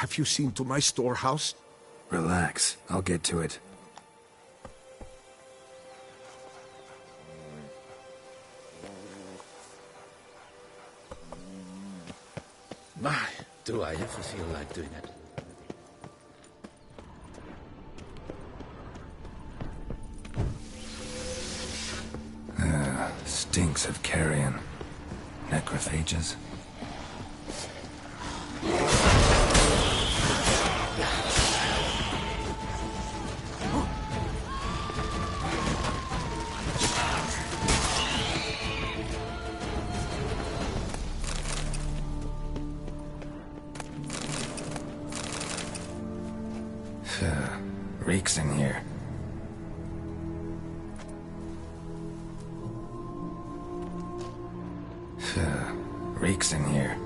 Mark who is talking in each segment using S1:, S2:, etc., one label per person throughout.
S1: have you seen to my storehouse?
S2: Relax, I'll get to it.
S3: My, do I ever feel like doing it.
S2: Stinks of carrion. Necrophages. Reeks in here. Reeks in here.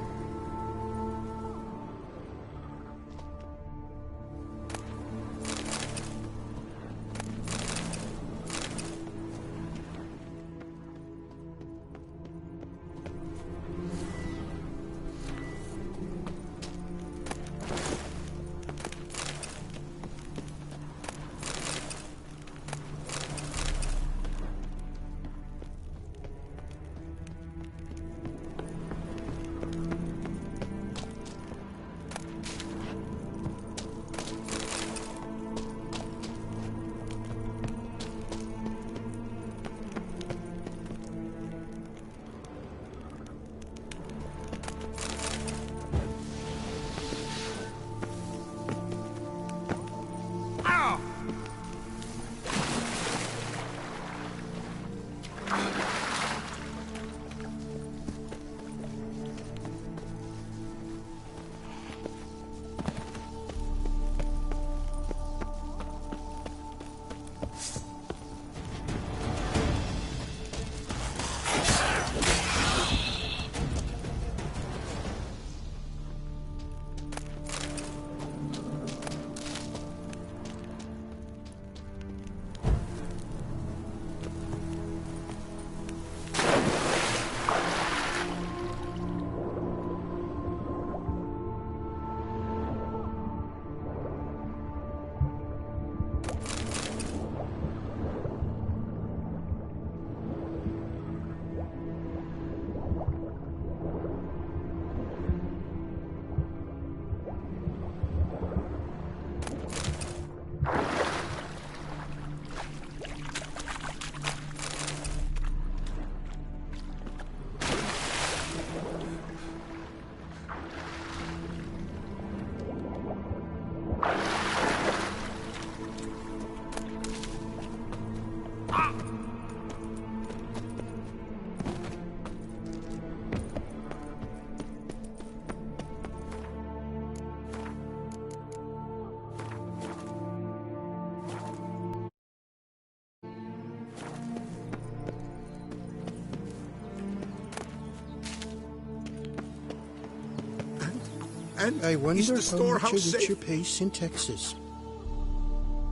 S1: And
S4: I wonder
S1: is the
S4: how
S1: storehouse
S4: much at
S1: safe?
S4: your pace in Texas.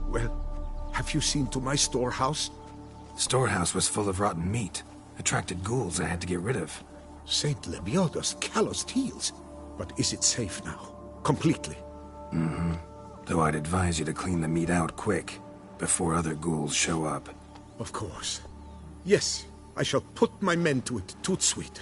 S1: Well, have you seen to my storehouse?
S2: Storehouse was full of rotten meat. Attracted ghouls I had to get rid of.
S1: Saint Lebioda's calloused heels. But is it safe now? Completely?
S2: Mm-hmm. Though I'd advise you to clean the meat out quick, before other ghouls show up.
S1: Of course. Yes, I shall put my men to it, toot sweet.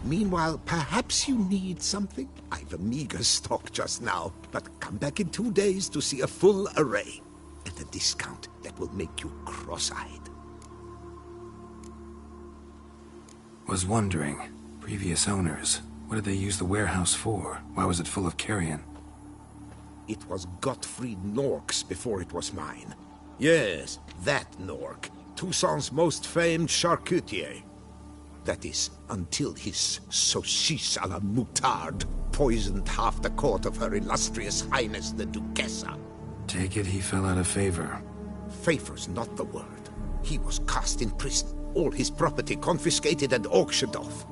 S1: Meanwhile, perhaps you need something? I've a meager stock just now, but come back in 2 days to see a full array. At a discount that will make you cross-eyed.
S2: Was wondering, previous owners, what did they use the warehouse for? Why was it full of carrion?
S1: It was Gottfried Nork's before it was mine. Yes, that Nork, Toussaint's most famed charcutier. That is, until his saucisse à la moutarde poisoned half the court of Her Illustrious Highness the Duchessa.
S2: Take it he fell out of favor.
S1: Favor's not the word. He was cast in prison, all his property confiscated and auctioned off.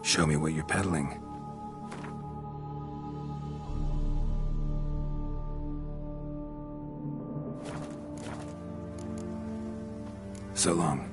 S2: Show me what you're peddling. So long.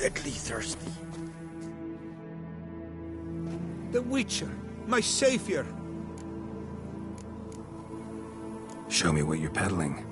S3: deadly thirsty.
S1: The Witcher, my savior.
S2: Show me what you're peddling.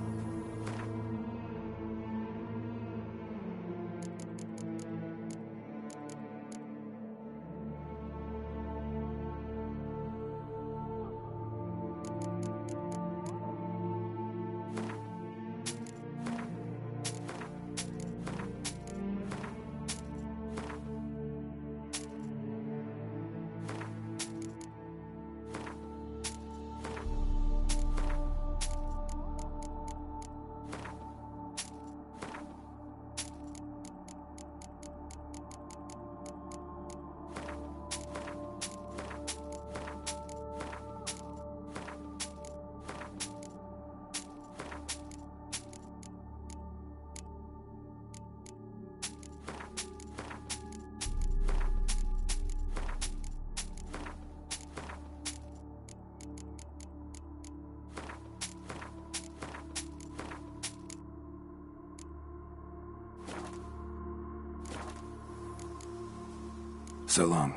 S2: So long.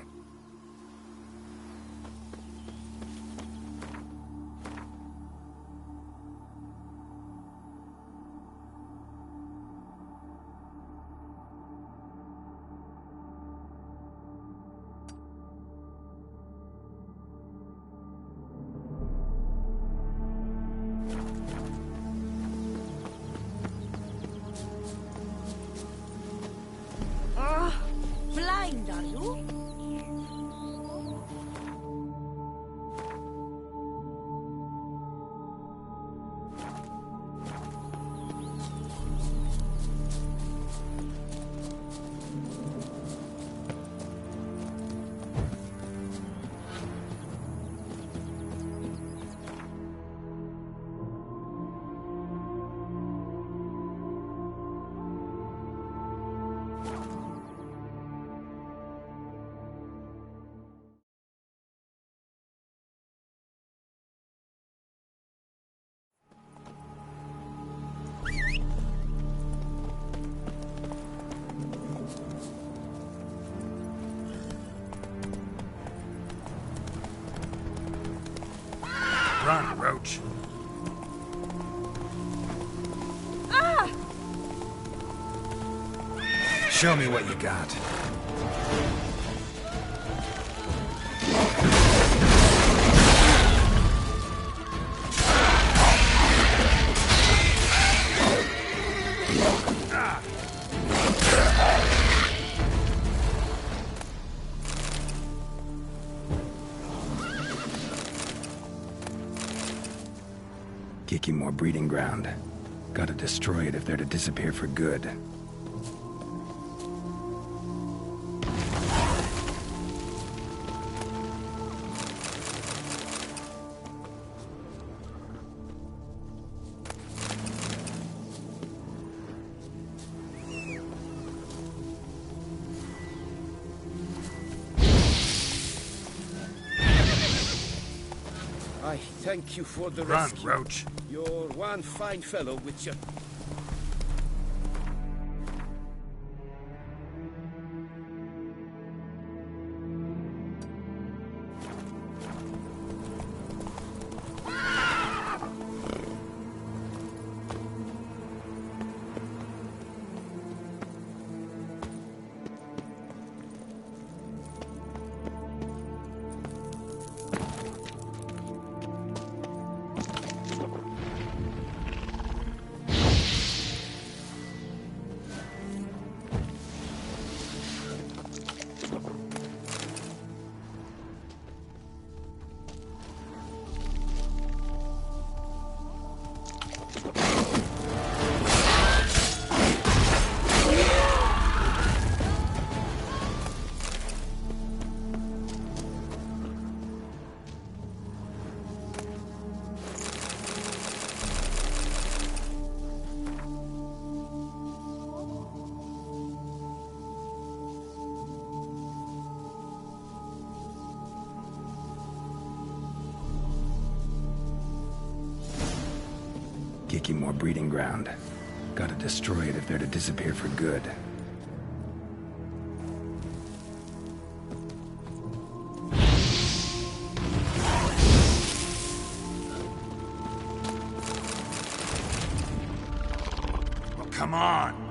S4: Blind, are you?
S2: Run, Roach.
S4: Ah!
S2: Show me what you got. Kicking more breeding ground. Gotta destroy it if they're to disappear for good.
S3: I thank you for the
S2: Run,
S3: rescue.
S2: Roach.
S3: You're one fine fellow, Witcher.
S2: Kicking more breeding ground. Gotta destroy it if they're to disappear for good. Come on!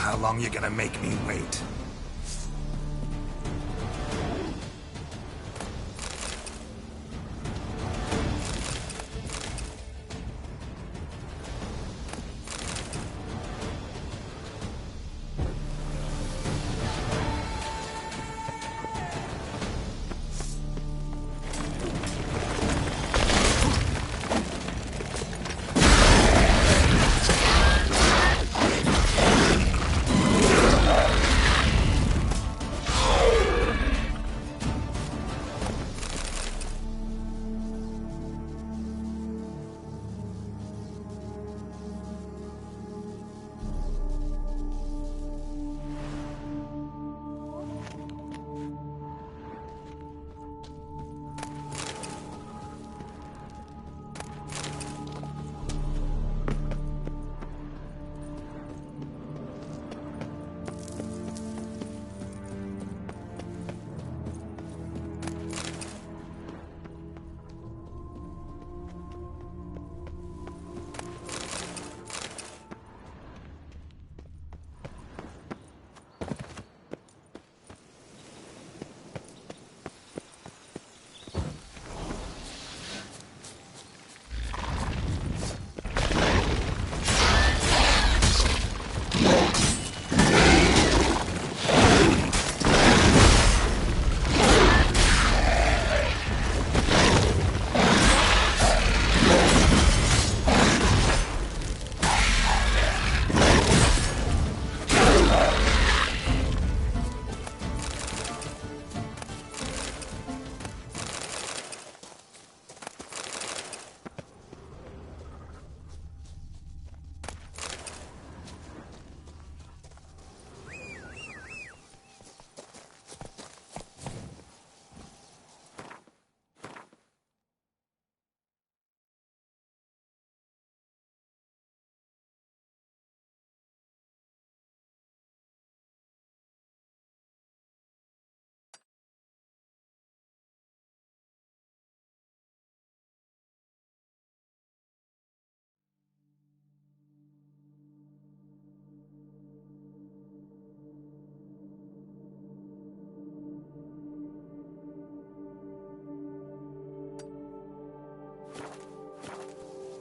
S2: How long you gonna make me wait?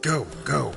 S2: Go, go.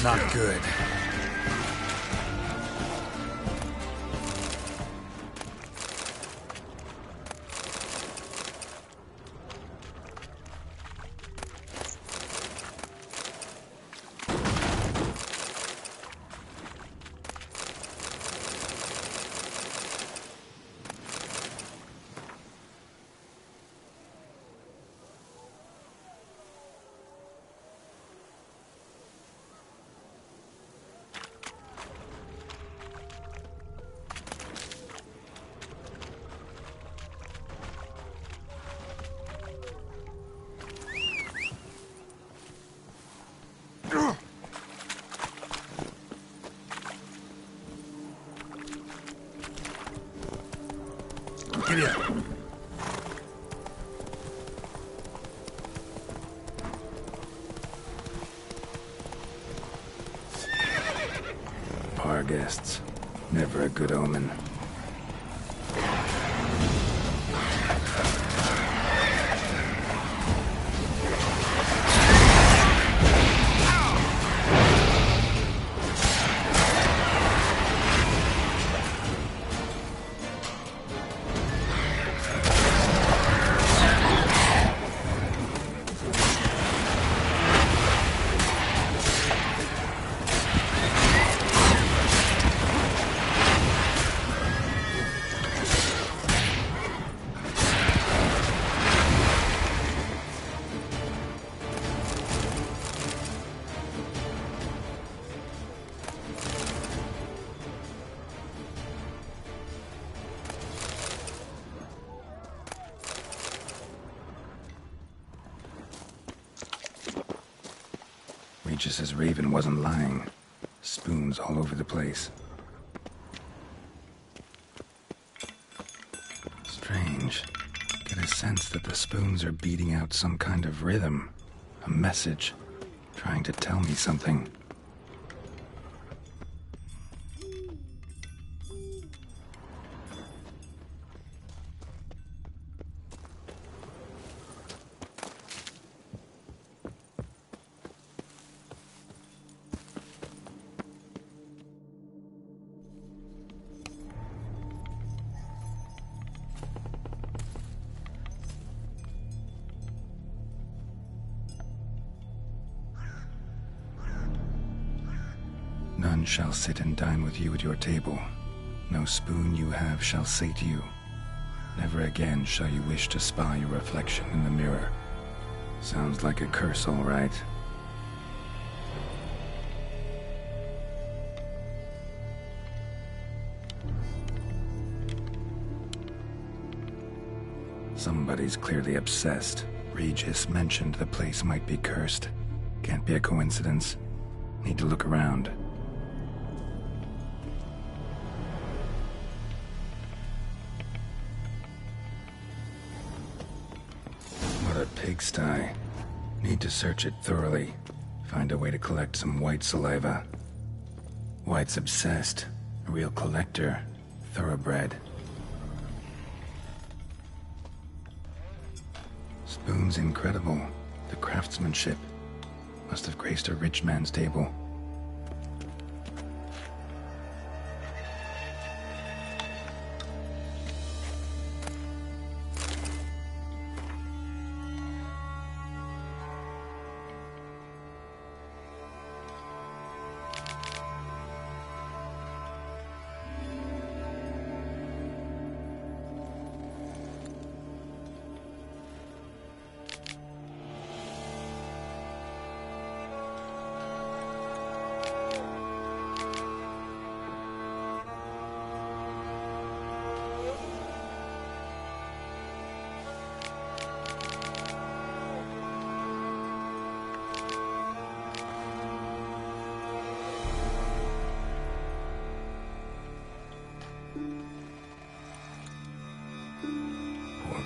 S2: Not good.
S1: Giddy up.
S2: Bar guests. Never a good omen. Regis's raven wasn't lying. Spoons all over the place. Strange. Get a sense that the spoons are beating out some kind of rhythm. A message. Trying to tell me something. None shall sit and dine with you at your table. No spoon you have shall say to you, never again shall you wish to spy your reflection in the mirror. Sounds like a curse, all right. Somebody's clearly obsessed. Regis mentioned the place might be cursed. Can't be a coincidence. Need to look around. What a pigsty. Need to search it thoroughly. Find a way to collect some white saliva. White's obsessed. A real collector. Thoroughbred. Spoon's incredible. The craftsmanship. Must have graced a rich man's table.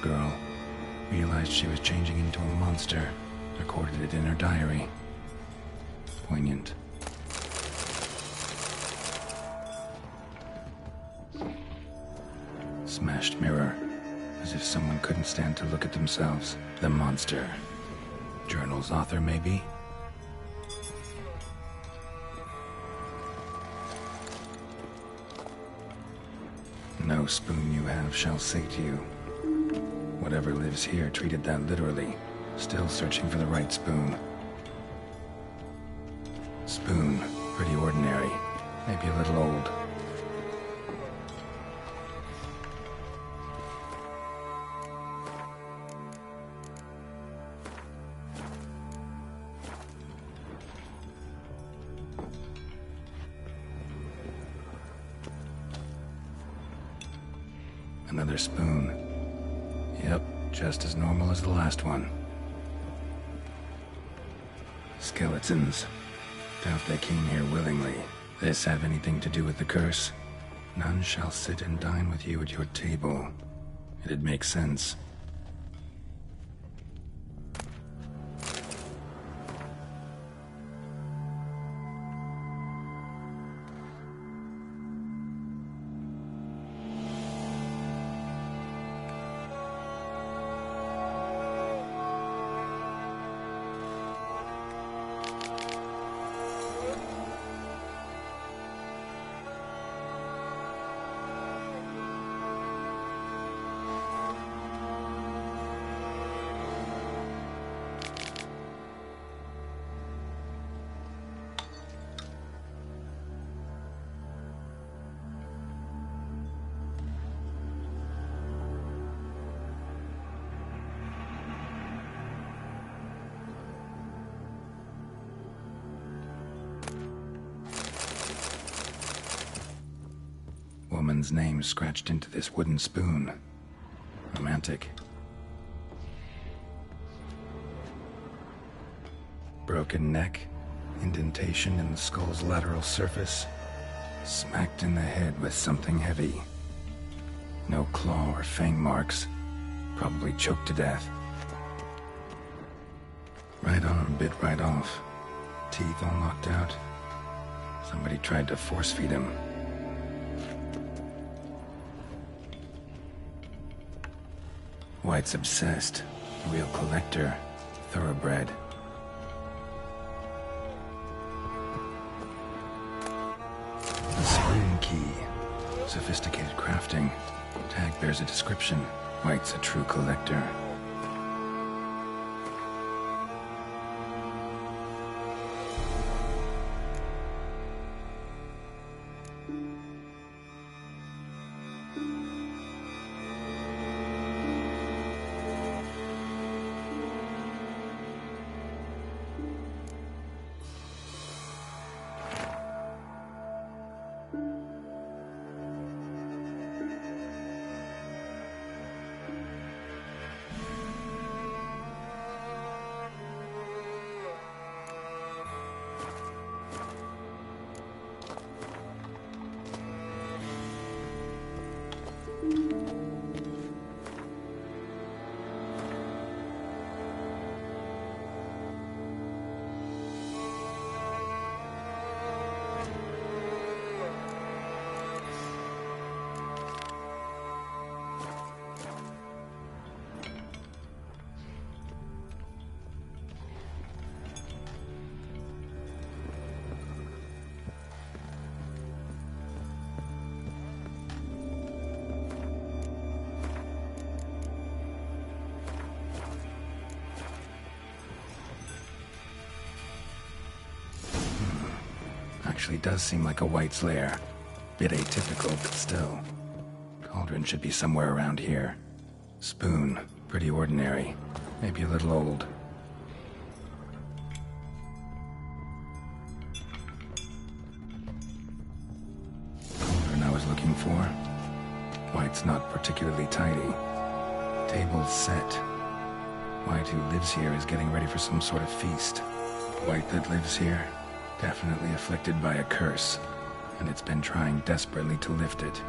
S2: Girl realized she was changing into a monster, recorded it in her diary. Poignant. Smashed mirror, as if someone couldn't stand to look at themselves. The monster. Journal's author, maybe? No spoon you have shall sate you. Whatever lives here treated that literally, still searching for the right spoon. Spoon, pretty ordinary, maybe a little old. Another spoon. Yep, just as normal as the last one. Skeletons. Doubt they came here willingly. This have anything to do with the curse? None shall sit and dine with you at your table. It'd make sense. Woman's name scratched into this wooden spoon. Romantic. Broken neck, indentation in the skull's lateral surface, smacked in the head with something heavy. No claw or fang marks, probably choked to death. Right arm bit right off, teeth all knocked out. Somebody tried to force feed him. White's obsessed, real collector, thoroughbred. A spoon key, sophisticated crafting. Tag bears a description. White's a true collector. Actually does seem like a White's lair. Bit atypical, but still. Cauldron should be somewhere around here. Spoon, pretty ordinary. Maybe a little old. Cauldron I was looking for. White's not particularly tidy. Table's set. White who lives here is getting ready for some sort of feast. White that lives here, definitely afflicted by a curse, and it's been trying desperately to lift it.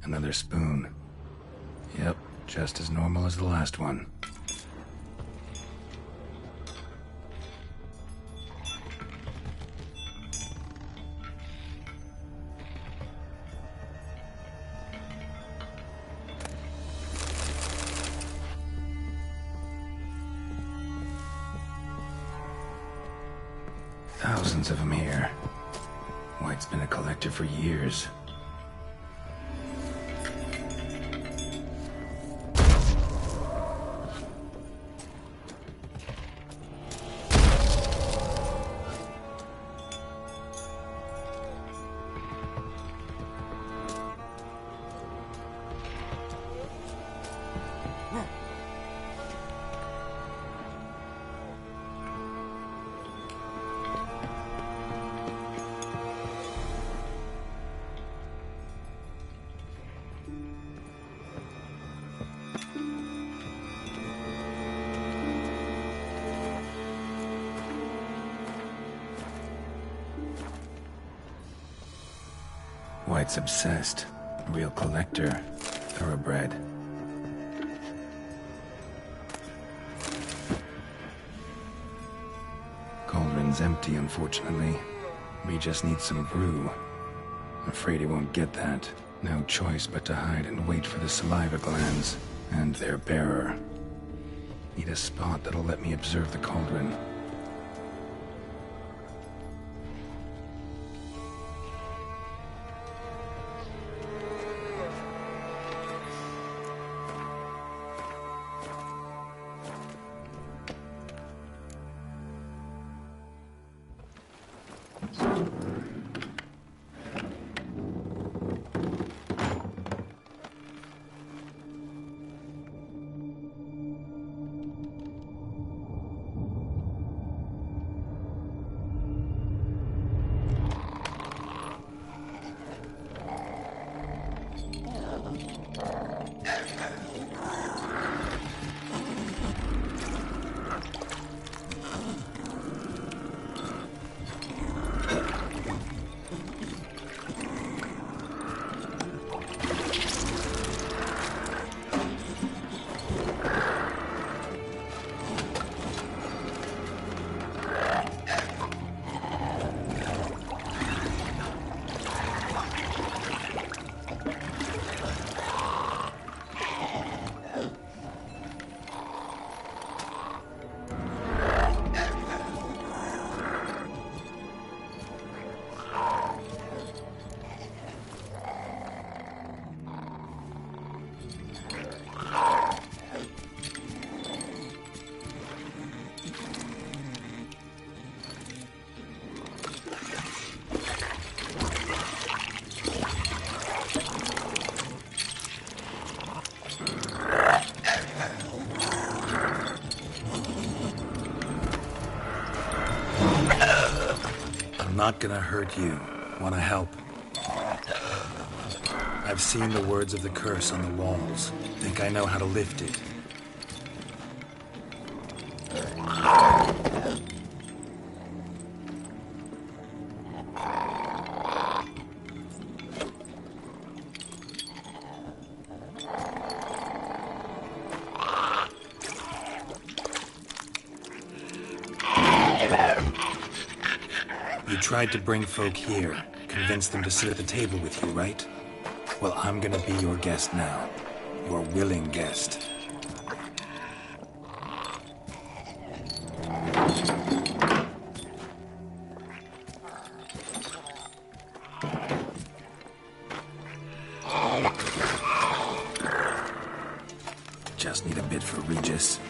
S2: Another spoon. Yep, just as normal as the last one. Thousands of them here. White's been a collector for years. White's obsessed. Real collector. Thoroughbred. Cauldron's empty, unfortunately. We just need some brew. Afraid he won't get that. No choice but to hide and wait for the saliva glands and their bearer. Need a spot that'll let me observe the cauldron. I'm not gonna hurt you. Wanna help? I've seen the words of the curse on the walls. Think I know how to lift it. You tried to bring folk here, convince them to sit at the table with you, right? Well, I'm gonna be your guest now. Your willing guest. Just need a bit for Regis.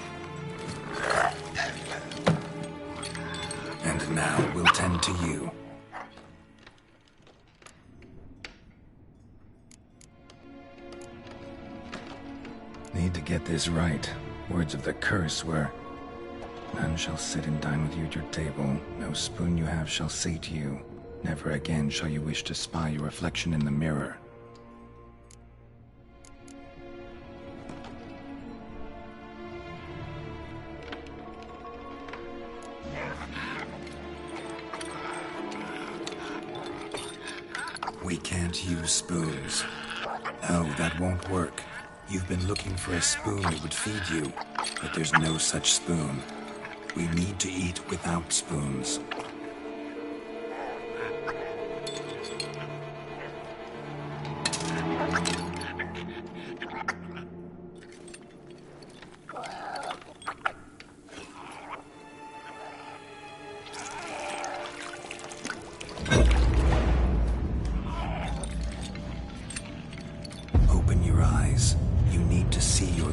S2: And now we'll tend to you. Need to get this right. Words of the curse were, none shall sit and dine with you at your table. No spoon you have shall say to you, never again shall you wish to spy your reflection in the mirror. We can't use spoons. No, that won't work. You've been looking for a spoon that would feed you, but there's no such spoon. We need to eat without spoons.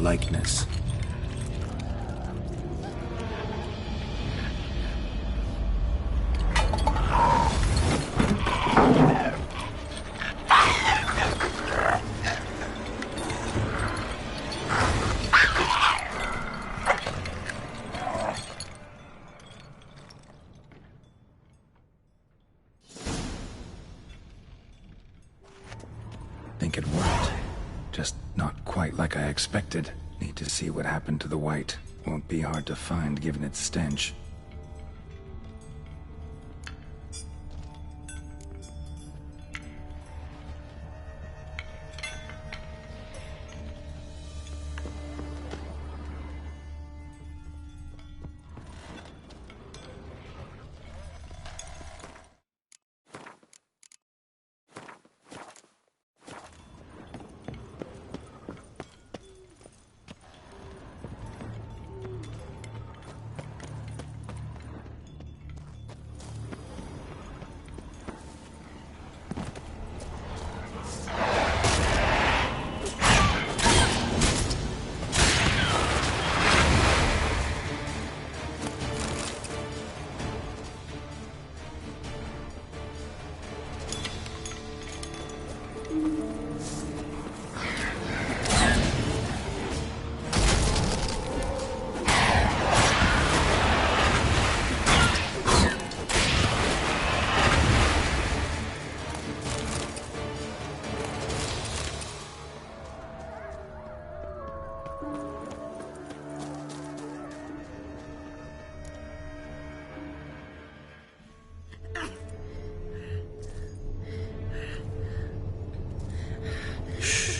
S2: likeness. Think it worked. Just not quite like I expected. Need to see what happened to the white. Won't be hard to find given its stench.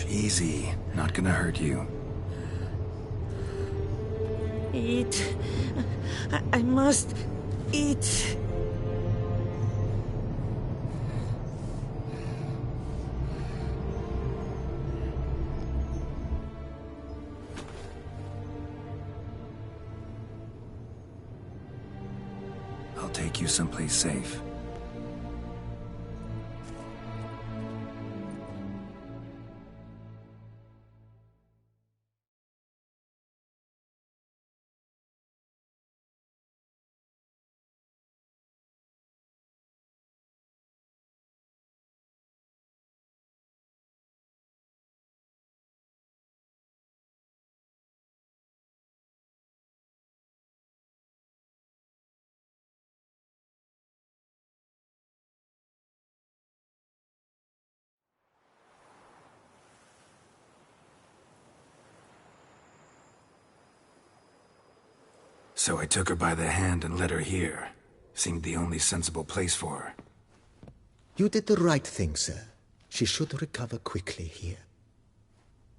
S2: Easy. Not gonna hurt you.
S5: Eat. I must eat.
S2: I'll take you someplace safe. So I took her by the hand and led her here. Seemed the only sensible place for her.
S6: You did the right thing, sir. She should recover quickly here.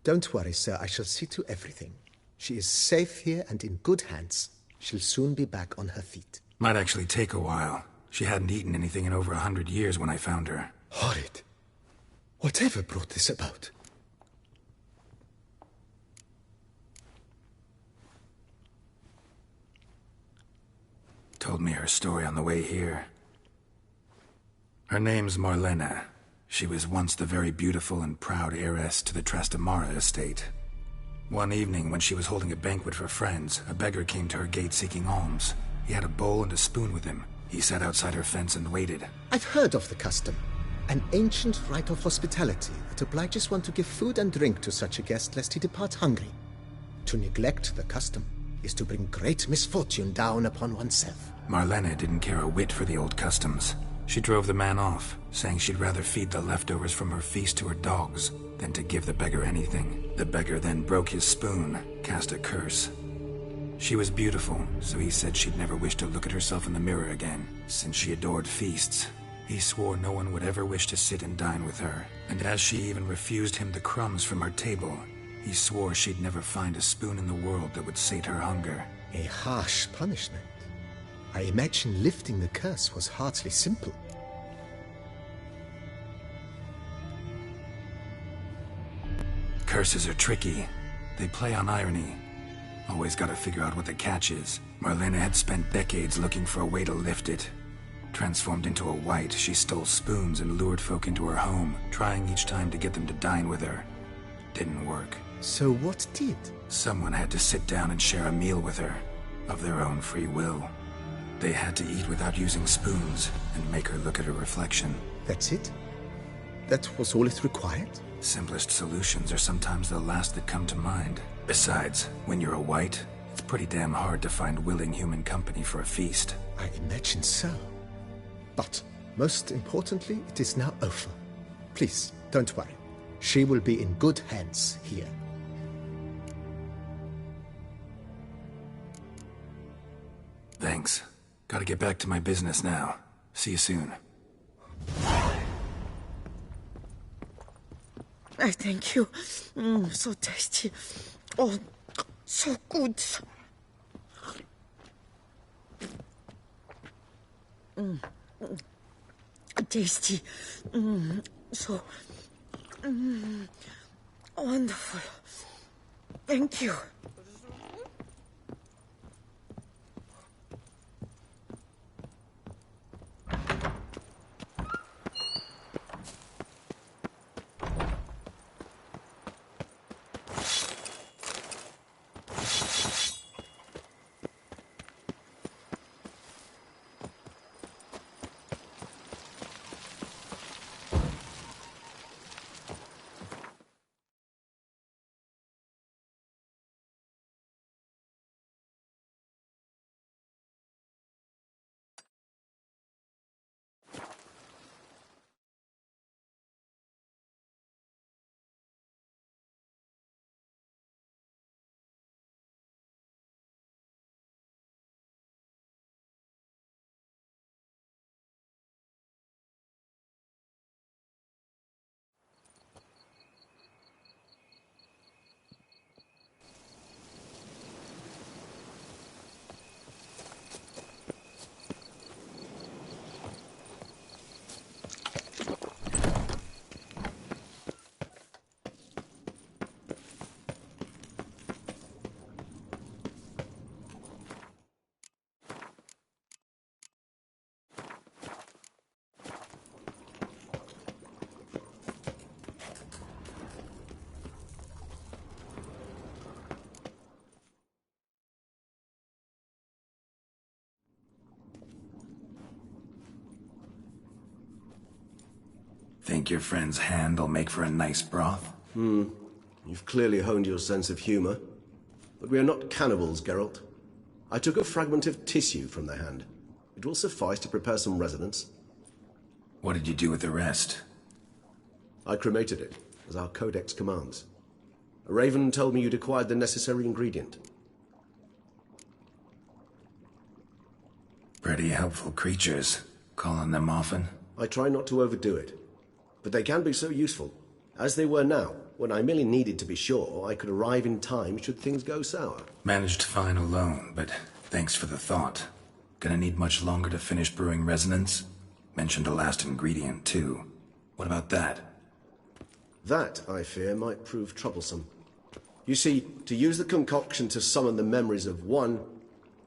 S6: Don't worry, sir. I shall see to everything. She is safe here and in good hands. She'll soon be back on her feet.
S2: Might actually take a while. She hadn't eaten anything in over 100 years when I found her.
S6: Horrid. Whatever brought this about?
S2: Told me her story on the way here. Her name's Marlena. She was once the very beautiful and proud heiress to the Trastamara estate. One evening, when she was holding a banquet for friends, a beggar came to her gate seeking alms. He had a bowl and a spoon with him. He sat outside her fence and waited.
S6: I've heard of the custom. An ancient rite of hospitality that obliges one to give food and drink to such a guest lest he depart hungry. To neglect the custom is to bring great misfortune down upon oneself.
S2: Marlena didn't care a whit for the old customs. She drove the man off, saying she'd rather feed the leftovers from her feast to her dogs than to give the beggar anything. The beggar then broke his spoon, cast a curse. She was beautiful, so he said she'd never wish to look at herself in the mirror again. Since she adored feasts, he swore no one would ever wish to sit and dine with her. And as she even refused him the crumbs from her table, he swore she'd never find a spoon in the world that would sate her hunger.
S6: A harsh punishment. I imagine lifting the curse was hardly simple.
S2: Curses are tricky. They play on irony. Always gotta figure out what the catch is. Marlena had spent decades looking for a way to lift it. Transformed into a wight, she stole spoons and lured folk into her home, trying each time to get them to dine with her. Didn't work.
S6: So what did?
S2: Someone had to sit down and share a meal with her, of their own free will. They had to eat without using spoons, and make her look at her reflection.
S6: That's it? That was all it required?
S2: Simplest solutions are sometimes the last that come to mind. Besides, when you're a white, it's pretty damn hard to find willing human company for a feast.
S6: I imagine so. But, most importantly, it is now over. Please, don't worry. She will be in good hands here.
S2: Thanks. Gotta get back to my business now. See you soon.
S5: I thank you. So tasty. Oh, so good. Tasty. So wonderful. Thank you.
S2: Think your friend's hand'll make for a nice broth?
S7: You've clearly honed your sense of humor. But we are not cannibals, Geralt. I took a fragment of tissue from the hand. It will suffice to prepare some resonance.
S2: What did you do with the rest?
S7: I cremated it, as our codex commands. A raven told me you'd acquired the necessary ingredient.
S2: Pretty helpful creatures. Call on them often?
S7: I try not to overdo it. But they can be so useful, as they were now, when I merely needed to be sure I could arrive in time should things go sour.
S2: Managed fine alone, but thanks for the thought. Gonna need much longer to finish brewing resonance? Mentioned the last ingredient, too. What about that?
S7: That, I fear, might prove troublesome. You see, to use the concoction to summon the memories of one,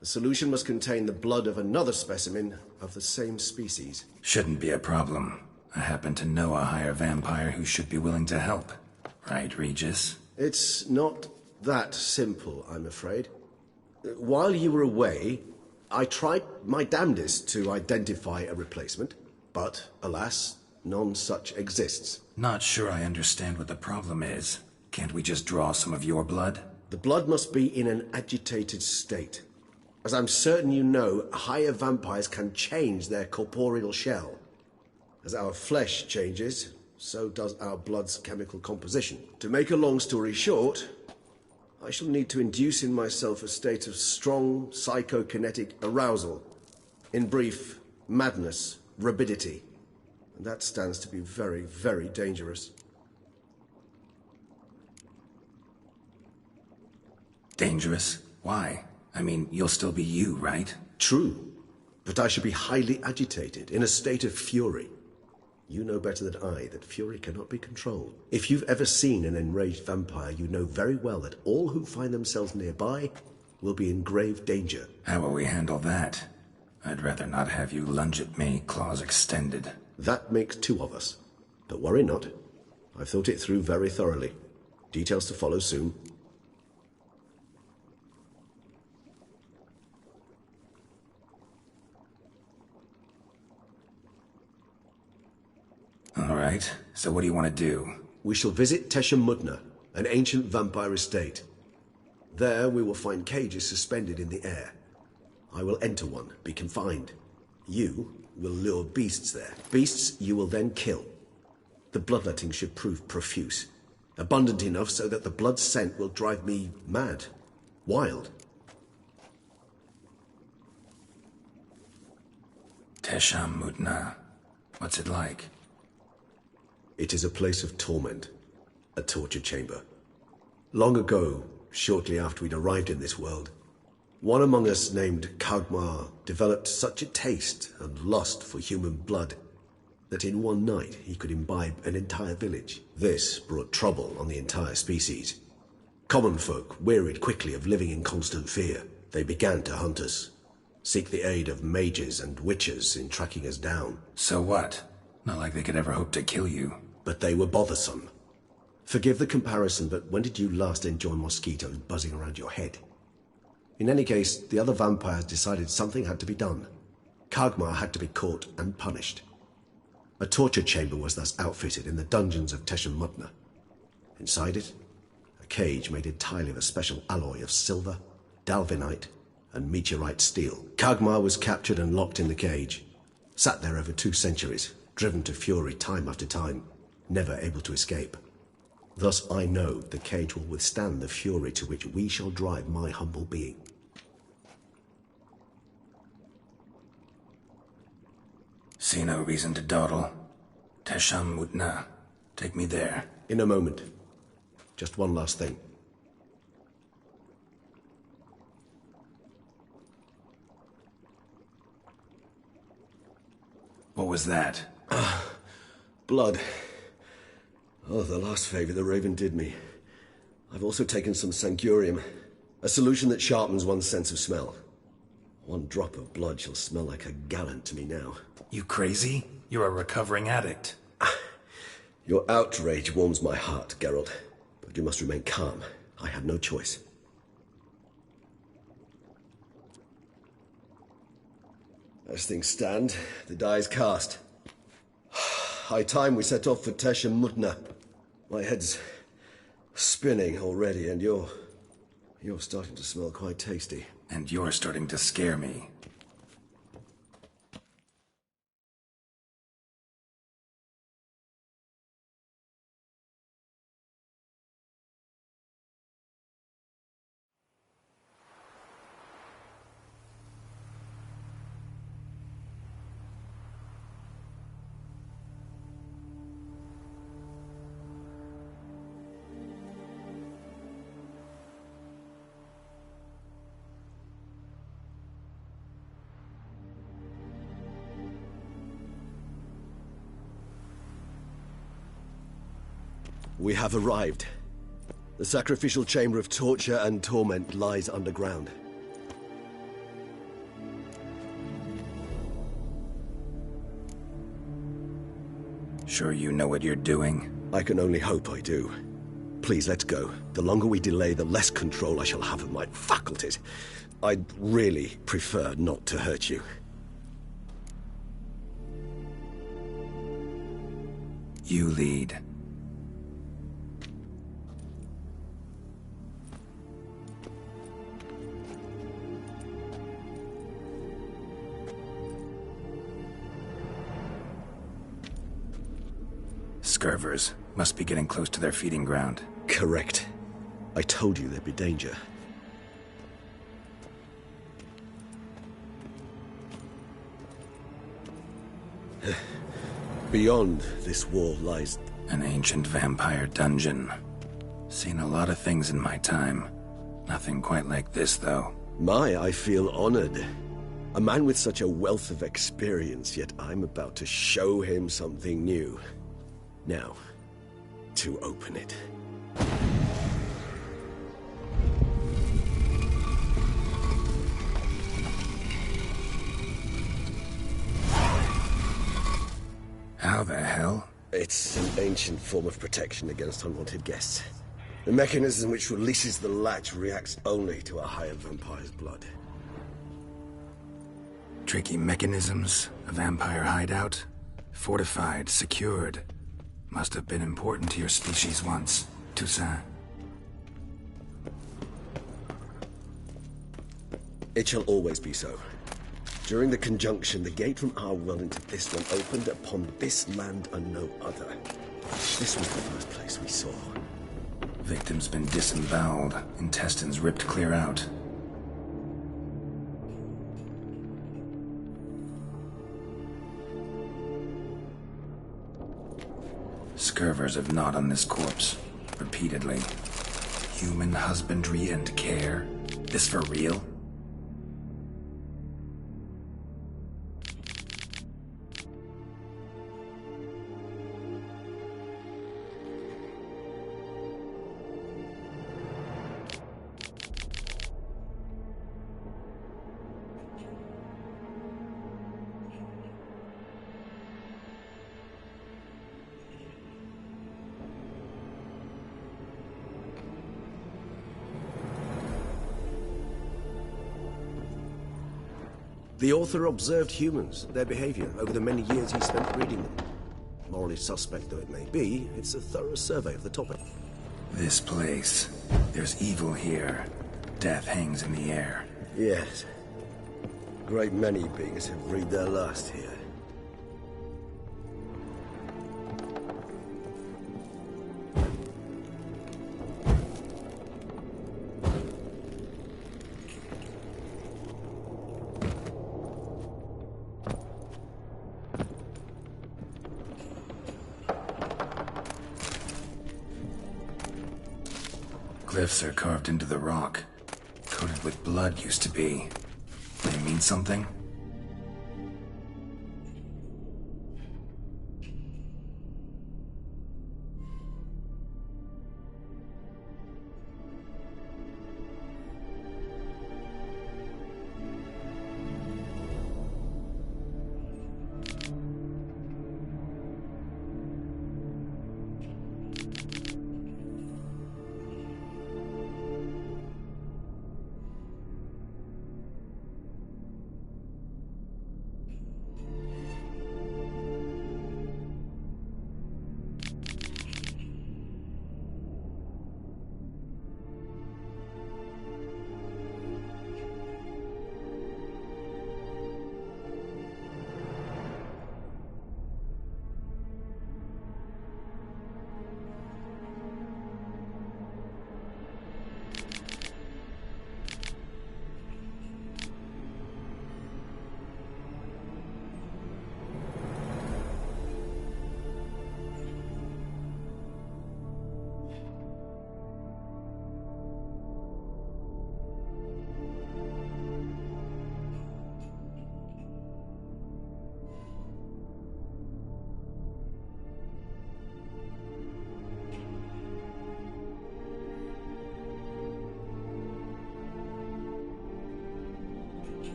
S7: the solution must contain the blood of another specimen of the same species.
S2: Shouldn't be a problem. I happen to know a higher vampire who should be willing to help. Right, Regis?
S7: It's not that simple, I'm afraid. While you were away, I tried my damnedest to identify a replacement, but, alas, none such exists.
S2: Not sure I understand what the problem is. Can't we just draw some of your blood?
S7: The blood must be in an agitated state. As I'm certain you know, higher vampires can change their corporeal shell. As our flesh changes, so does our blood's chemical composition. To make a long story short, I shall need to induce in myself a state of strong psychokinetic arousal. In brief, madness, rabidity. And that stands to be very, very dangerous.
S2: Dangerous? Why? I mean, you'll still be you, right?
S7: True, but I shall be highly agitated, in a state of fury. You know better than I that fury cannot be controlled. If you've ever seen an enraged vampire, you know very well that all who find themselves nearby will be in grave danger.
S2: How will we handle that? I'd rather not have you lunge at me, claws extended.
S7: That makes two of us. But worry not. I've thought it through very thoroughly. Details to follow soon.
S2: All right, so what do you want to do?
S7: We shall visit Tesha Mutna, an ancient vampire estate. There we will find cages suspended in the air. I will enter one, be confined. You will lure beasts there. Beasts you will then kill. The bloodletting should prove profuse. Abundant enough so that the blood scent will drive me mad. Wild.
S2: Tesha Mutna. What's it like?
S7: It is a place of torment. A torture chamber. Long ago, shortly after we'd arrived in this world, one among us named Kagmar developed such a taste and lust for human blood that in one night he could imbibe an entire village. This brought trouble on the entire species. Common folk wearied quickly of living in constant fear. They began to hunt us, seek the aid of mages and witches in tracking us down.
S2: So what? Not like they could ever hope to kill you.
S7: But they were bothersome. Forgive the comparison, but when did you last enjoy mosquitoes buzzing around your head? In any case, the other vampires decided something had to be done. Kagmar had to be caught and punished. A torture chamber was thus outfitted in the dungeons of Tesha Mutna. Inside it, a cage made entirely of a special alloy of silver, dalvinite, and meteorite steel. Kagmar was captured and locked in the cage. Sat there over 2 centuries, driven to fury time after time, never able to escape. Thus I know the cage will withstand the fury to which we shall drive my humble being.
S2: See no reason to dawdle. Tesha Mutna. Take me there.
S7: In a moment. Just one last thing.
S2: What was that?
S7: Blood. Oh, the last favor the Raven did me. I've also taken some Sancurium, a solution that sharpens one's sense of smell. 1 drop of blood shall smell like a gallon to me now.
S2: You crazy? You're a recovering addict.
S7: Your outrage warms my heart, Geralt. But you must remain calm. I had no choice. As things stand, the die is cast. High time we set off for Tesha Mutna. My head's spinning already, and you're starting to smell quite tasty.
S2: And you're starting to scare me.
S7: We have arrived. The sacrificial chamber of torture and torment lies underground.
S2: Sure you know what you're doing?
S7: I can only hope I do. Please, let's go. The longer we delay, the less control I shall have of my faculties. I'd really prefer not to hurt you.
S2: You lead. Scurvers must be getting close to their feeding ground.
S7: Correct. I told you there'd be danger. Beyond this wall lies...
S2: An ancient vampire dungeon. Seen a lot of things in my time. Nothing quite like this, though.
S7: I feel honored. A man with such a wealth of experience, yet I'm about to show him something new. Now, to open it.
S2: How the hell?
S7: It's an ancient form of protection against unwanted guests. The mechanism which releases the latch reacts only to a higher vampire's blood.
S2: Tricky mechanisms, a vampire hideout, fortified, secured. Must have been important to your species once, Toussaint.
S7: It shall always be so. During the conjunction, the gate from our world into this one opened upon this land and no other. This was the first place we saw.
S2: Victim's been disemboweled, intestines ripped clear out. Scurvers have gnawed on this corpse, repeatedly. Human husbandry and care? This for real?
S7: The author observed humans, their behavior, over the many years he spent reading them. Morally suspect though it may be, it's a thorough survey of the topic.
S2: This place. There's evil here. Death hangs in the air.
S7: Yes. A great many beings have breathed their last here.
S2: Glyphs are carved into the rock. Coated with blood used to be. They mean something?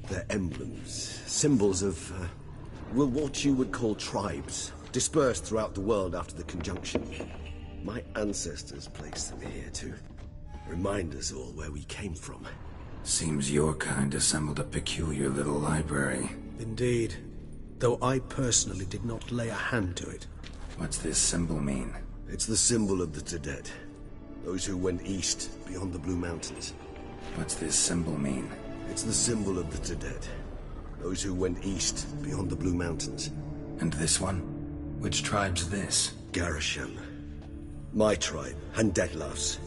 S7: They're emblems, symbols of, well, what you would call tribes, dispersed throughout the world after the conjunction. My ancestors placed them here to remind us all where we came from.
S2: Seems your kind assembled a peculiar little library.
S8: Indeed. Though I personally did not lay a hand to it.
S2: What's this symbol mean?
S7: It's the symbol of the Tedet. Those who went east, beyond the Blue Mountains.
S2: What's this symbol mean?
S7: It's the symbol of the Tedet. Those who went east, beyond the Blue Mountains.
S2: And this one? Which tribe's this?
S7: Garisham. My tribe, and Detlef's.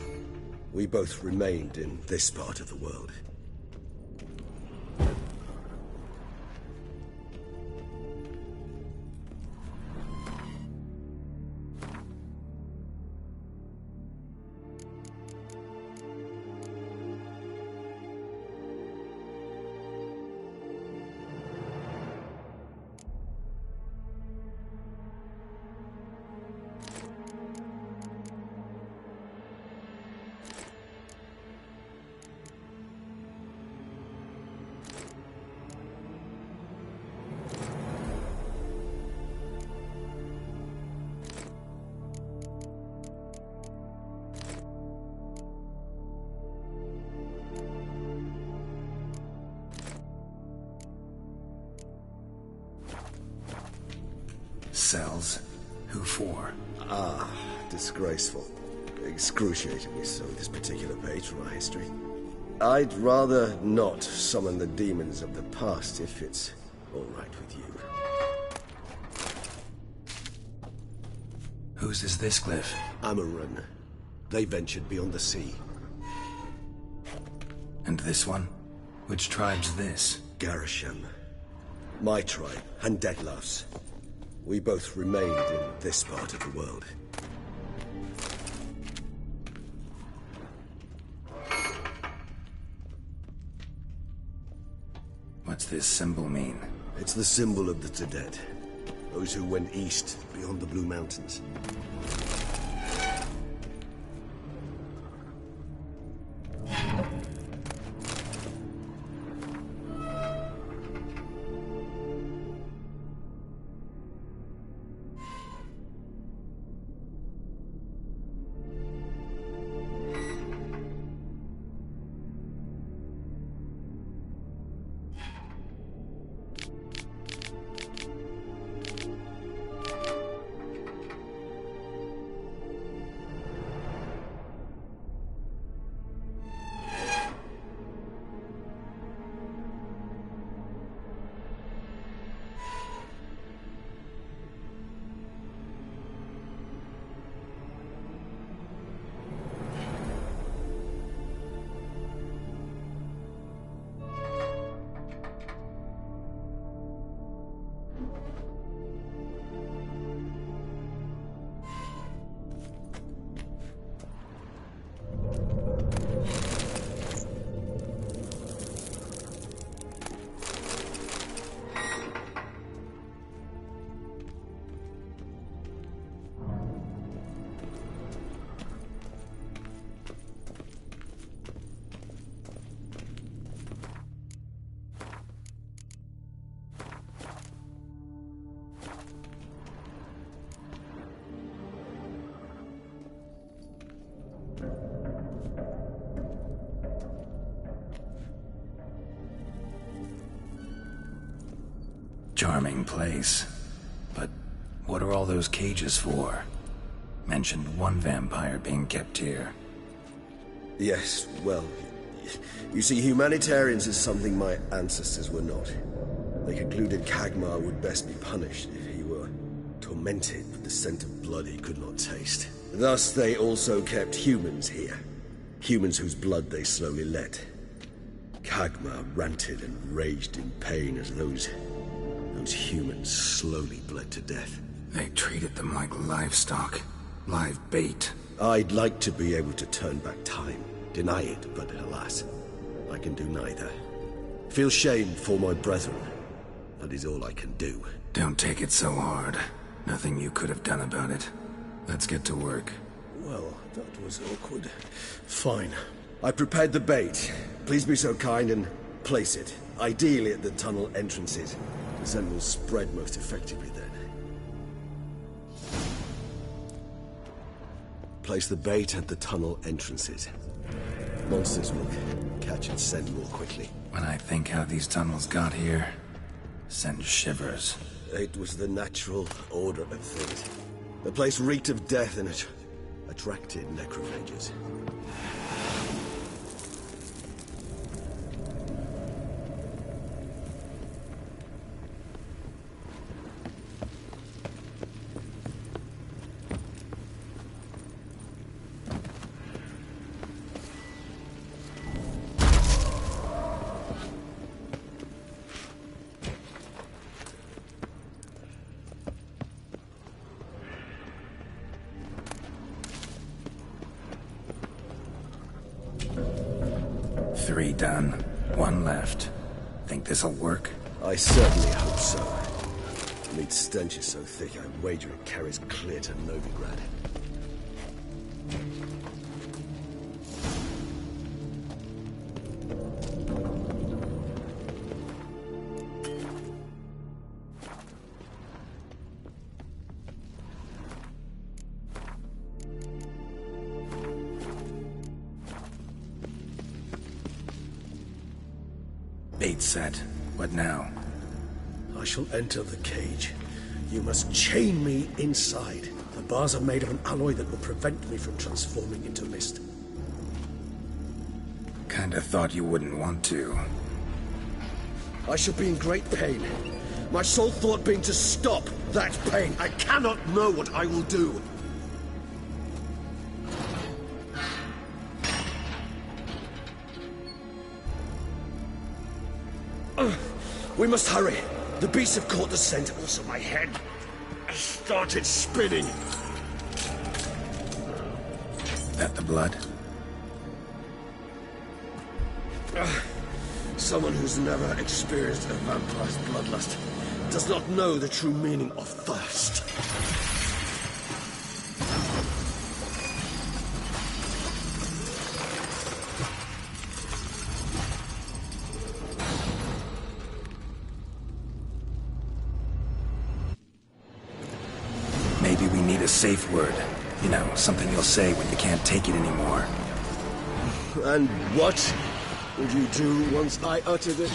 S7: We both remained in this part of the world.
S2: cells. Who for?
S7: Ah, disgraceful. Excruciatingly so, this particular page from our history. I'd rather not summon the demons of the past if it's all right with you.
S2: Whose is this glyph?
S7: Amaran. They ventured beyond the sea.
S2: And this one? Which tribe's this?
S7: Garisham. My tribe, and Deadlough's. We both remained in this part of the world.
S2: What's this symbol mean?
S7: It's the symbol of the Dead. Those who went east, beyond the Blue Mountains.
S2: Charming place. But what are all those cages for? Mentioned one vampire being kept here.
S7: Yes, well, you see, humanitarians is something my ancestors were not. They concluded Kagmar would best be punished if he were tormented with the scent of blood he could not taste. Thus, they also kept humans here. Humans whose blood they slowly let. Kagmar ranted and raged in pain as those humans slowly bled to death.
S2: They treated them like livestock. Live bait.
S7: I'd like to be able to turn back time. Deny it, but alas, I can do neither. Feel shame for my brethren. That is all I can do.
S2: Don't take it so hard. Nothing you could have done about it. Let's get to work.
S8: Well, that was awkward. Fine.
S7: I prepared the bait. Please be so kind and place it. Ideally at the tunnel entrances. The scent will spread most effectively then. Place the bait at the tunnel entrances. Monsters will catch its scent more quickly.
S2: When I think how these tunnels got here, send shivers.
S7: It was the natural order of things. The place reeked of death and it attracted necrophages.
S2: Three done. One left. Think this'll work?
S7: I certainly hope so. The meat stench is so thick, I wager it carries clear to Novigrad.
S2: Bait set. What now?
S8: I shall enter the cage. You must chain me inside. The bars are made of an alloy that will prevent me from transforming into mist.
S2: Kinda thought you wouldn't want to.
S7: I shall be in great pain. My sole thought being to stop that pain. I cannot know what I will do. We must hurry. The beasts have caught the scent. Also, my head has started spinning.
S2: That the blood?
S7: Someone who's never experienced a vampire's bloodlust does not know the true meaning of thirst.
S2: Maybe we need a safe word. You know, something you'll say when you can't take it anymore.
S7: And what would you do once I uttered it?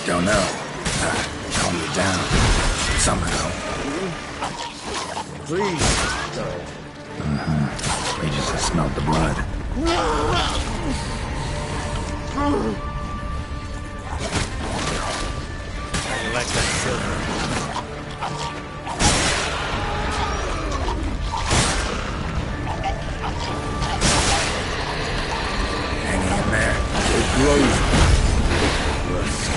S2: Don't know. Calm you down. Somehow.
S7: Please,
S2: We just smelled the blood.
S3: I like that silver.
S7: Grove. Worse.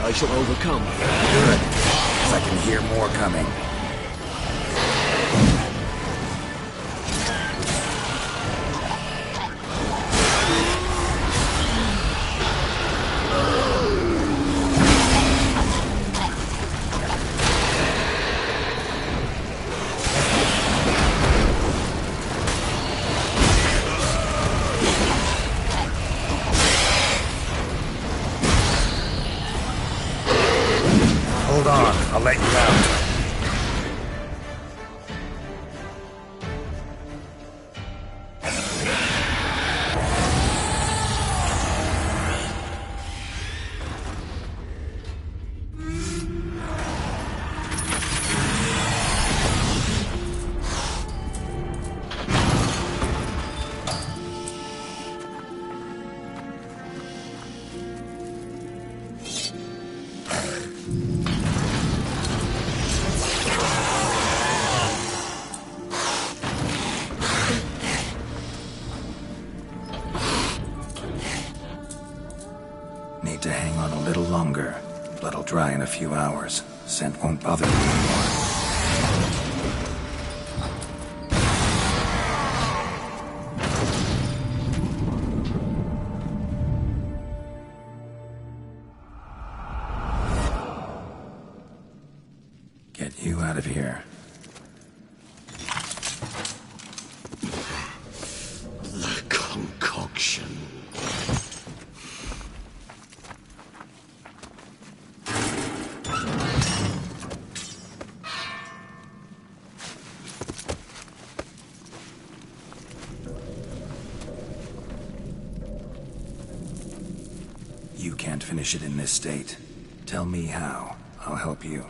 S7: I shall overcome.
S2: Good. 'Cause I can hear more coming. Hold on, I'll let you out. Need to hang on a little longer. Blood'll dry in a few hours. Scent won't bother me anymore. Get you out of here.
S7: The concoction.
S2: You can't finish it in this state. Tell me how. I'll help you.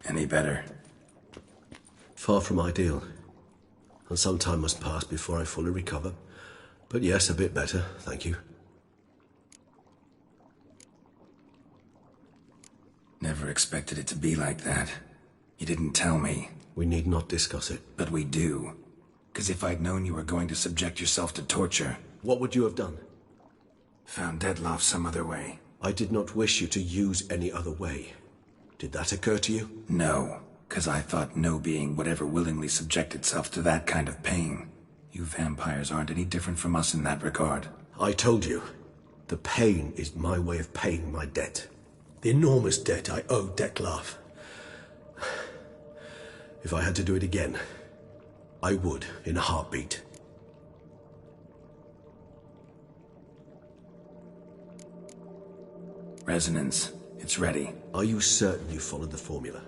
S2: Any better?
S7: Far from ideal. And some time must pass before I fully recover. But yes, a bit better, thank you.
S2: Never expected it to be like that. You didn't tell me.
S7: We need not discuss it.
S2: But we do. 'Cause if I'd known you were going to subject yourself to torture...
S7: What would you have done?
S2: Found Deadloff some other way.
S7: I did not wish you to use any other way. Did that occur to you?
S2: No, 'cause I thought no being would ever willingly subject itself to that kind of pain. You vampires aren't any different from us in that regard.
S7: I told you. The pain is my way of paying my debt.
S8: The enormous debt I owe Dettlaff.
S7: If I had to do it again, I would in a heartbeat.
S2: Resonance. It's ready.
S7: Are you certain you followed the formula?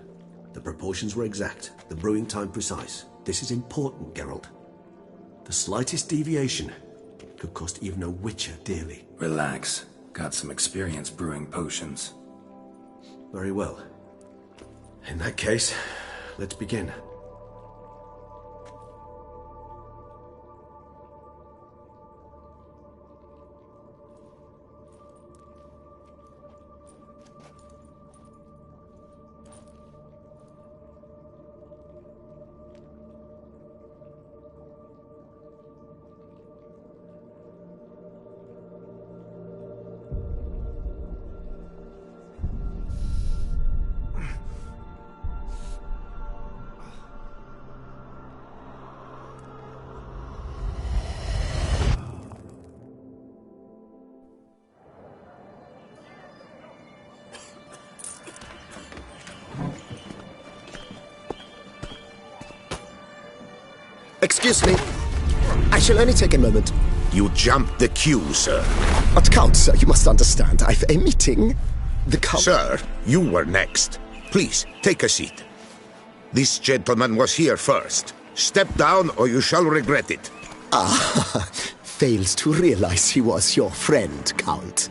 S7: The proportions were exact, the brewing time precise. This is important, Geralt. The slightest deviation could cost even a witcher dearly.
S2: Relax. Got some experience brewing potions.
S7: Very well. In that case, let's begin.
S6: Excuse me. I shall only take a moment.
S1: You jumped the queue, sir.
S6: But Count, sir, you must understand. I've a meeting. The Count...
S1: Sir, you were next. Please, take a seat. This gentleman was here first. Step down or you shall regret it.
S6: Ah, fails to realize he was your friend, Count.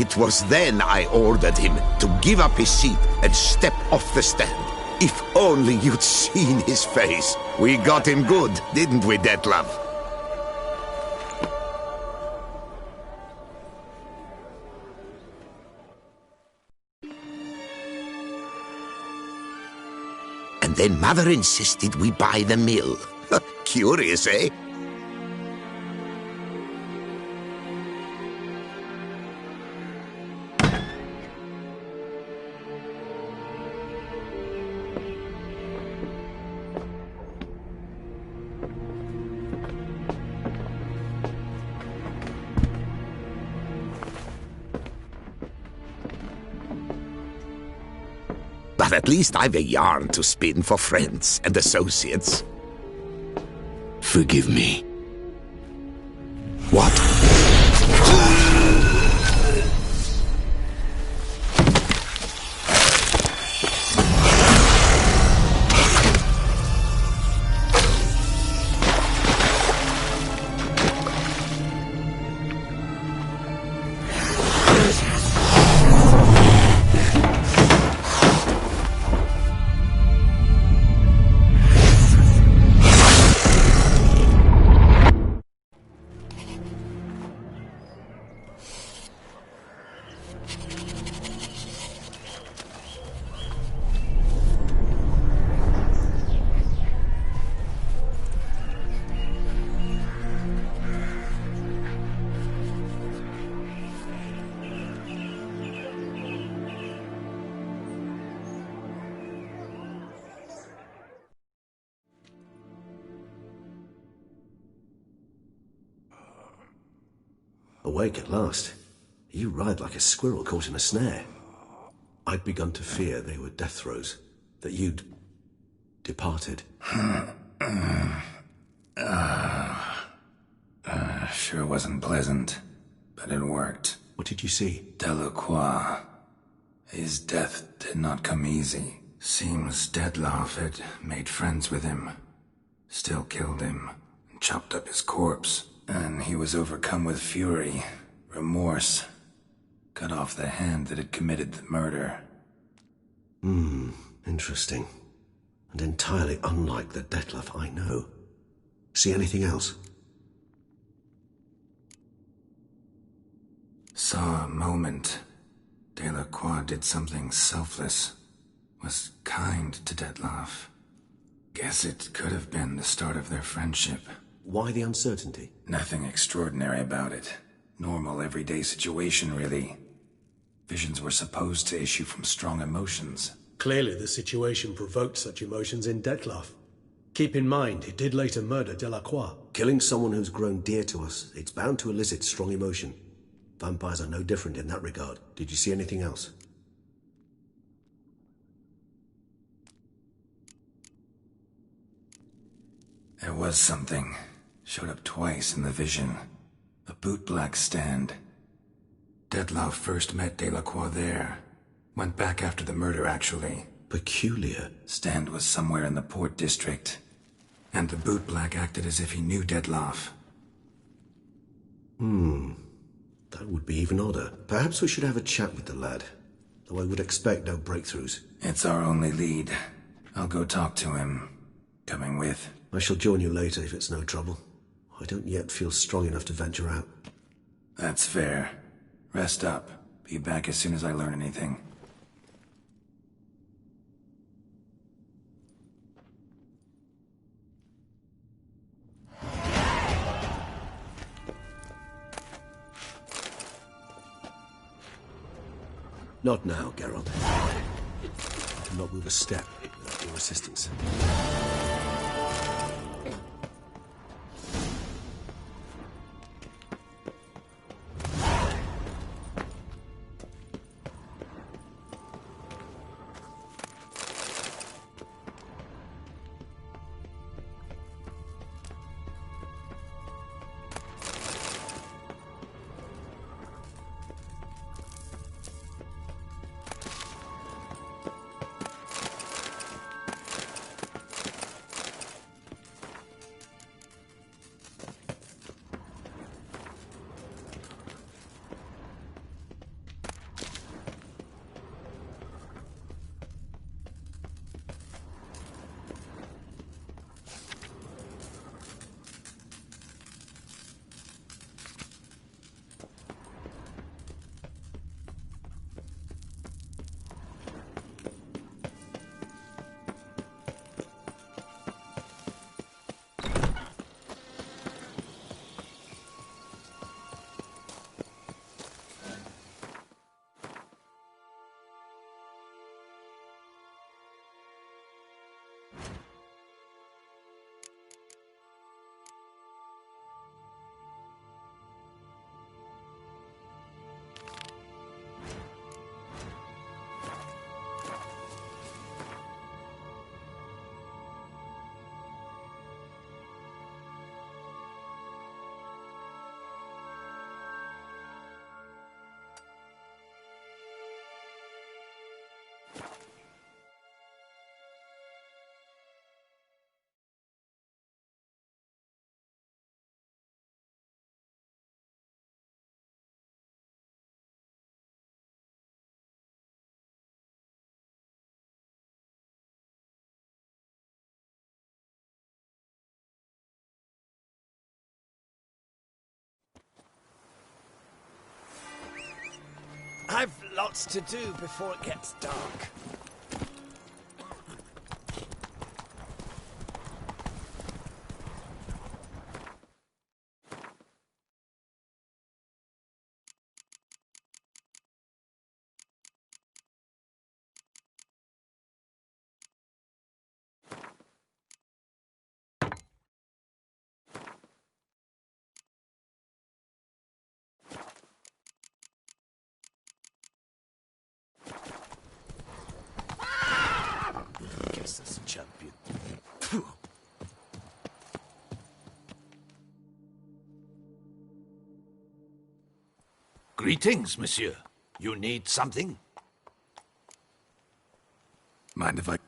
S1: It was then I ordered him to give up his seat and step off the stand. If only you'd seen his face. We got him good, didn't we, Detlef? And then Mother insisted we buy the mill. Curious, eh? But at least I've a yarn to spin for friends and associates. Forgive me. What?
S7: Awake at last. You ride like a squirrel caught in a snare. I'd begun to fear they were death throes, that you'd departed.
S2: Sure wasn't pleasant, but it worked.
S7: What did you see?
S2: Delacroix. His death did not come easy. Seems Detlef had made friends with him. Still killed him, and chopped up his corpse. And he was overcome with fury, remorse. Cut off the hand that had committed the murder.
S7: Interesting. And entirely unlike the Detlef I know. See anything else?
S2: Saw a moment. Delacroix did something selfless. Was kind to Detlef. Guess it could have been the start of their friendship.
S7: Why the uncertainty?
S2: Nothing extraordinary about it. Normal, everyday situation, really. Visions were supposed to issue from strong emotions.
S8: Clearly the situation provoked such emotions in Detlef. Keep in mind, he did later murder Delacroix.
S7: Killing someone who's grown dear to us, it's bound to elicit strong emotion. Vampires are no different in that regard. Did you see anything else?
S2: There was something. Showed up twice in the vision. A bootblack stand. Detloff first met Delacroix there. Went back after the murder, actually.
S7: Peculiar.
S2: Stand was somewhere in the Port District. And the bootblack acted as if he knew Detloff.
S7: That would be even odder. Perhaps we should have a chat with the lad. Though I would expect no breakthroughs.
S2: It's our only lead. I'll go talk to him. Coming with?
S7: I shall join you later if it's no trouble. I don't yet feel strong enough to venture out.
S2: That's fair. Rest up. Be back as soon as I learn anything.
S7: Not now, Geralt. I cannot move a step without your assistance.
S3: I've lots to do before it gets dark. Guess that's a champion. Phew. Greetings, monsieur. You need something?
S2: Mind if I...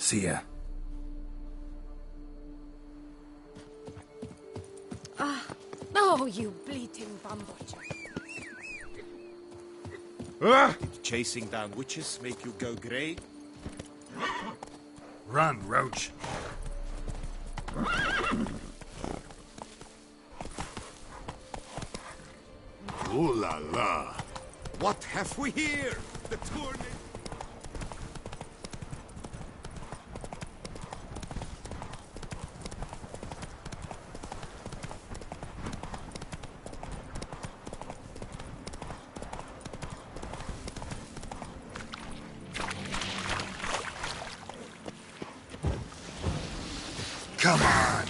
S2: See ya.
S4: Oh, you bleating bumblebee.
S9: Did chasing down witches make you go grey?
S2: Run, Roach.
S1: Ooh la la. What have we here? The tournament.
S2: Come on.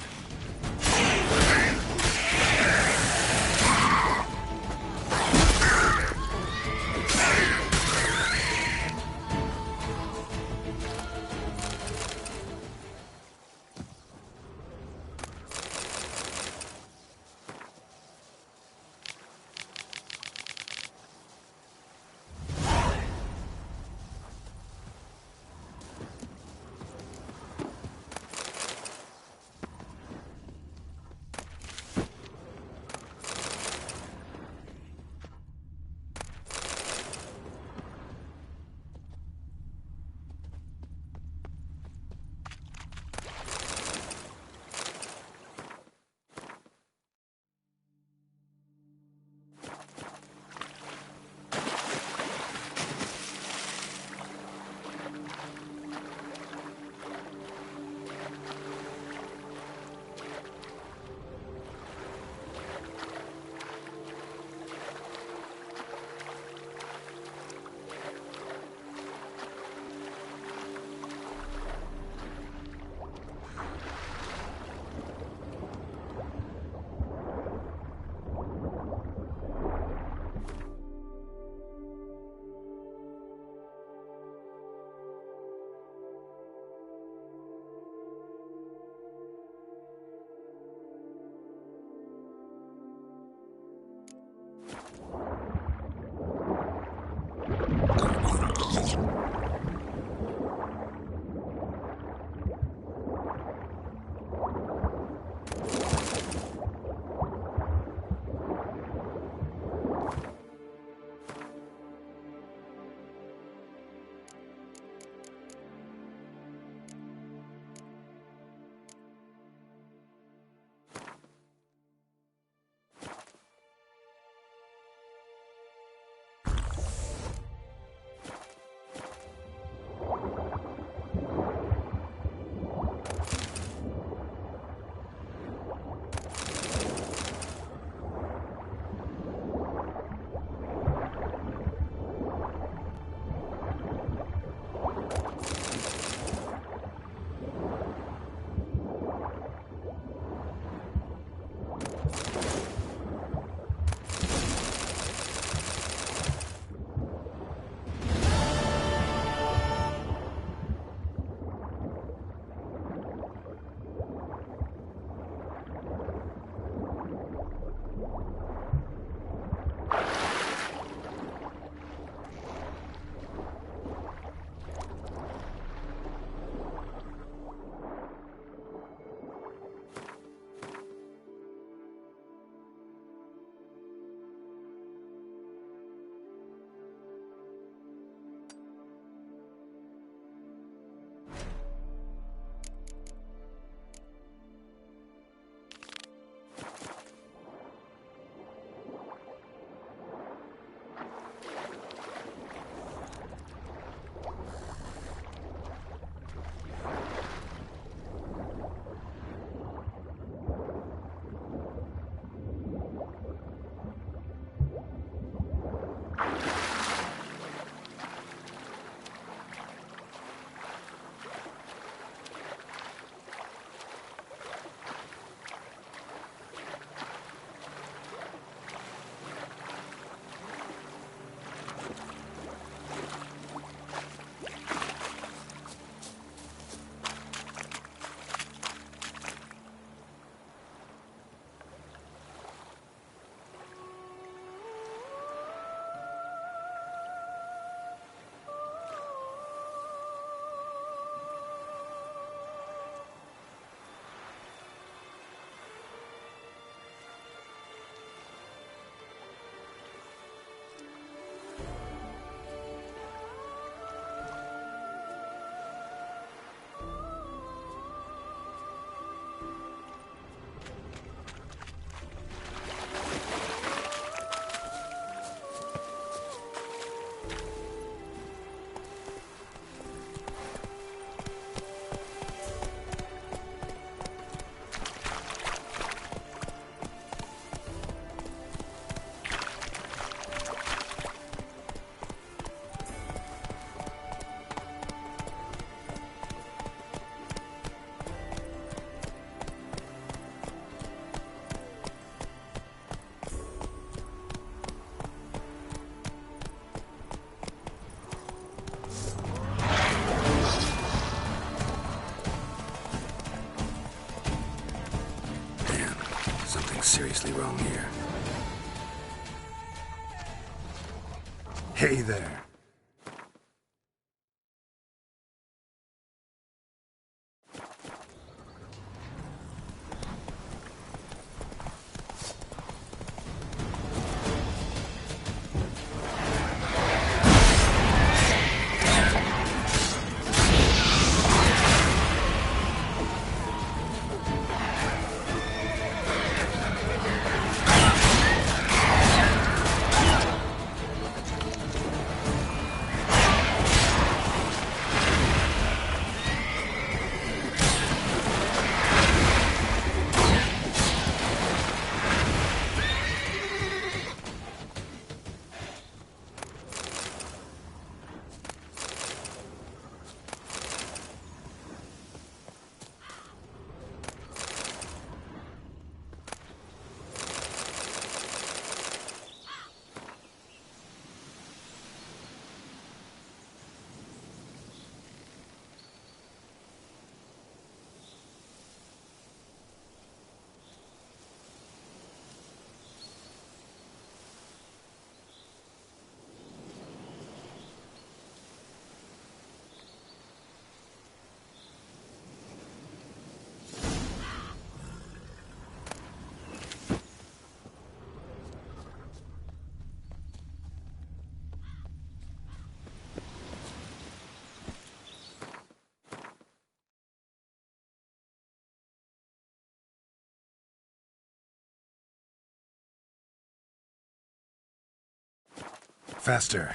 S2: something seriously wrong here. Hey there. Faster.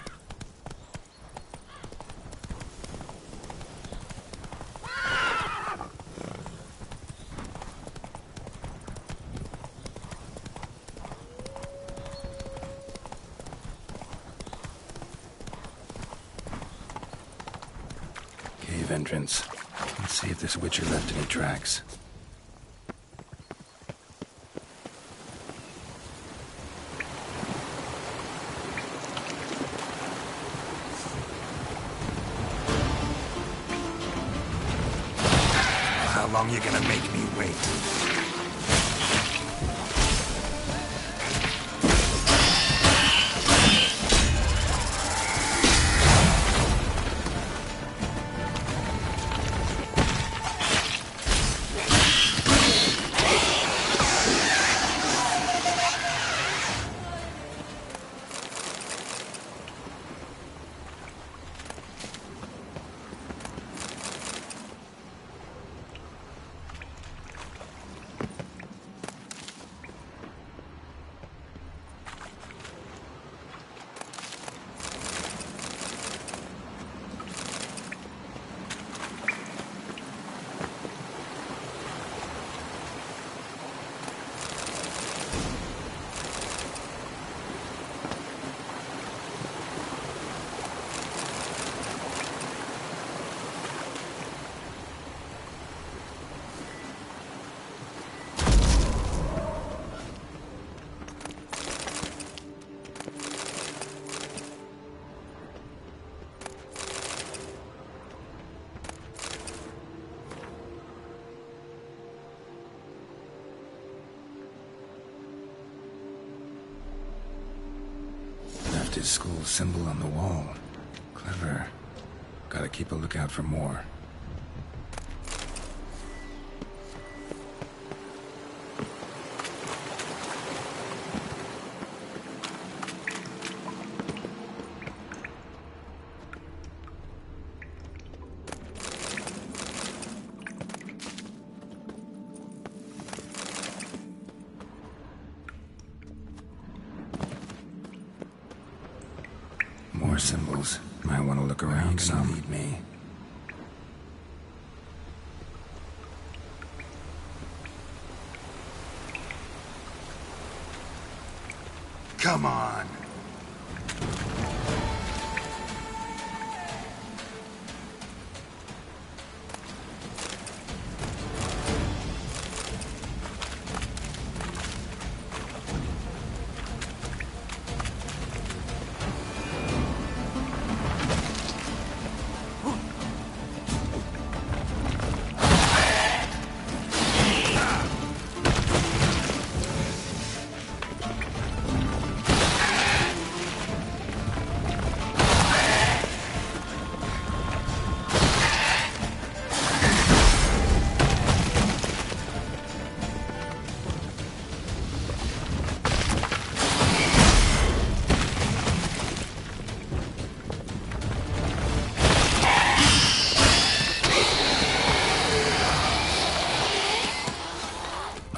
S2: Cave entrance. Let's see if this Witcher left any tracks. How long you gonna make me wait? His school symbol on the wall. Clever. Gotta keep a lookout for more. More symbols. Might want to look around some. Lead me. Come on.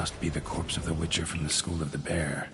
S2: Must be the corpse of the Witcher from the School of the Bear.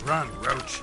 S2: Run, Roach.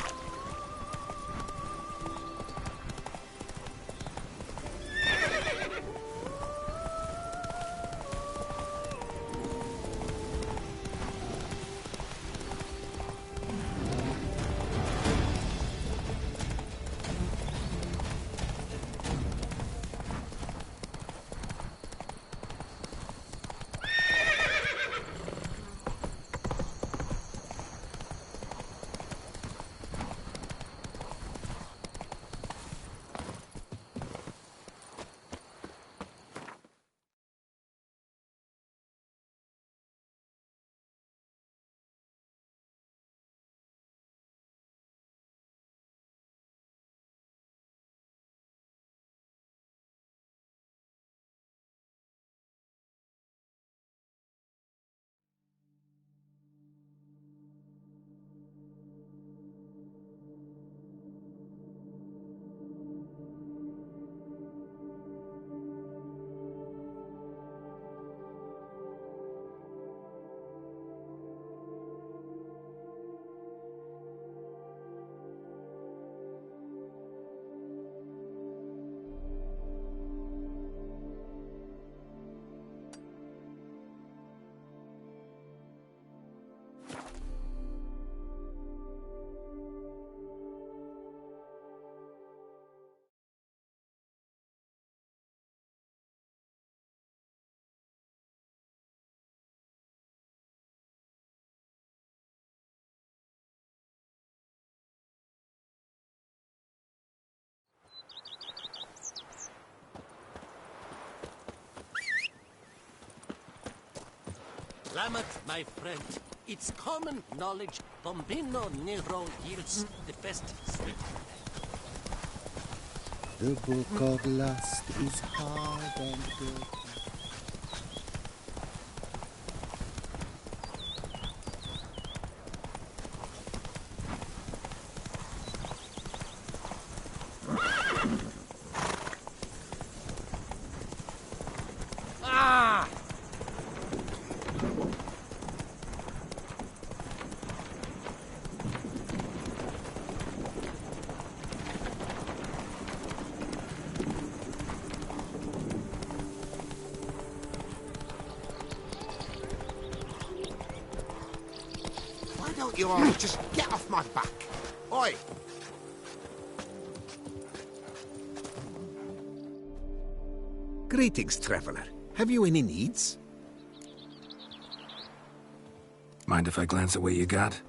S3: Slamet, my friend. It's common knowledge Bombino Nero yields the best sweet.
S6: The book of lust is hard and good.
S1: Why don't you all just get off my back? Oi! Greetings, traveler. Have you any needs?
S2: Mind if I glance at what you got?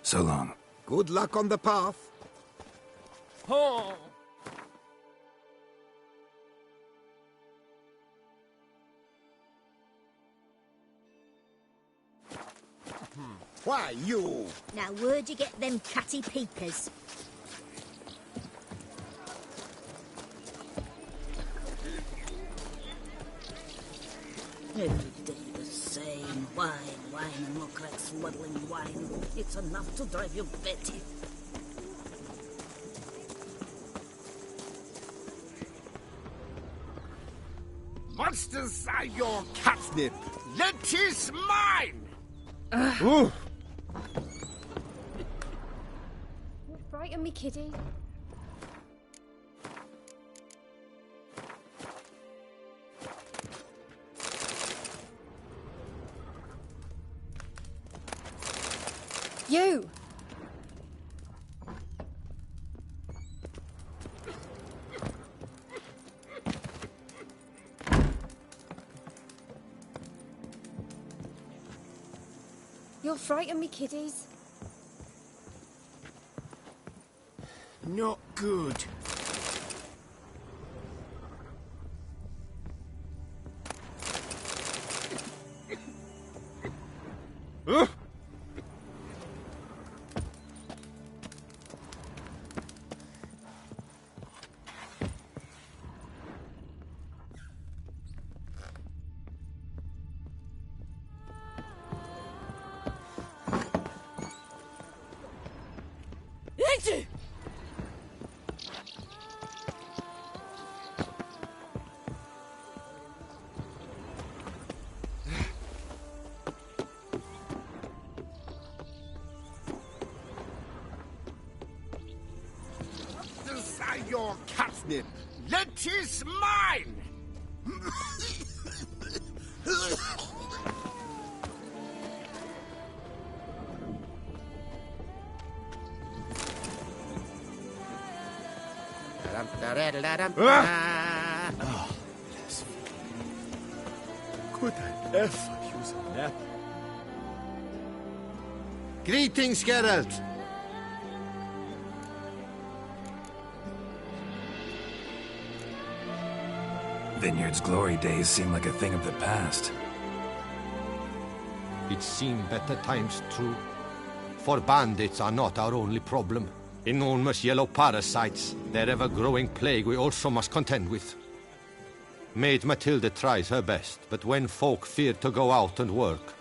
S2: So long.
S1: Good luck on the path.
S3: Oh!
S1: Why, you?
S10: Now, where'd you get them catty peepers? Every day the same. Wine, and look like swaddling wine. It's enough to drive you batty.
S1: Monsters are your catnip. Let is mine!
S4: You frighten me, kiddie. You! You'll frighten me, kiddies.
S1: Not good. Your catnip. Let is mine!
S8: Could I ever use a nap?
S1: Greetings, Geralt.
S2: Vineyard's glory days seem like a thing of the past.
S11: It seemed better times true. For bandits are not our only problem. Enormous yellow parasites, their ever-growing plague we also must contend with. Maid Matilda tries her best, but when folk fear to go out and work,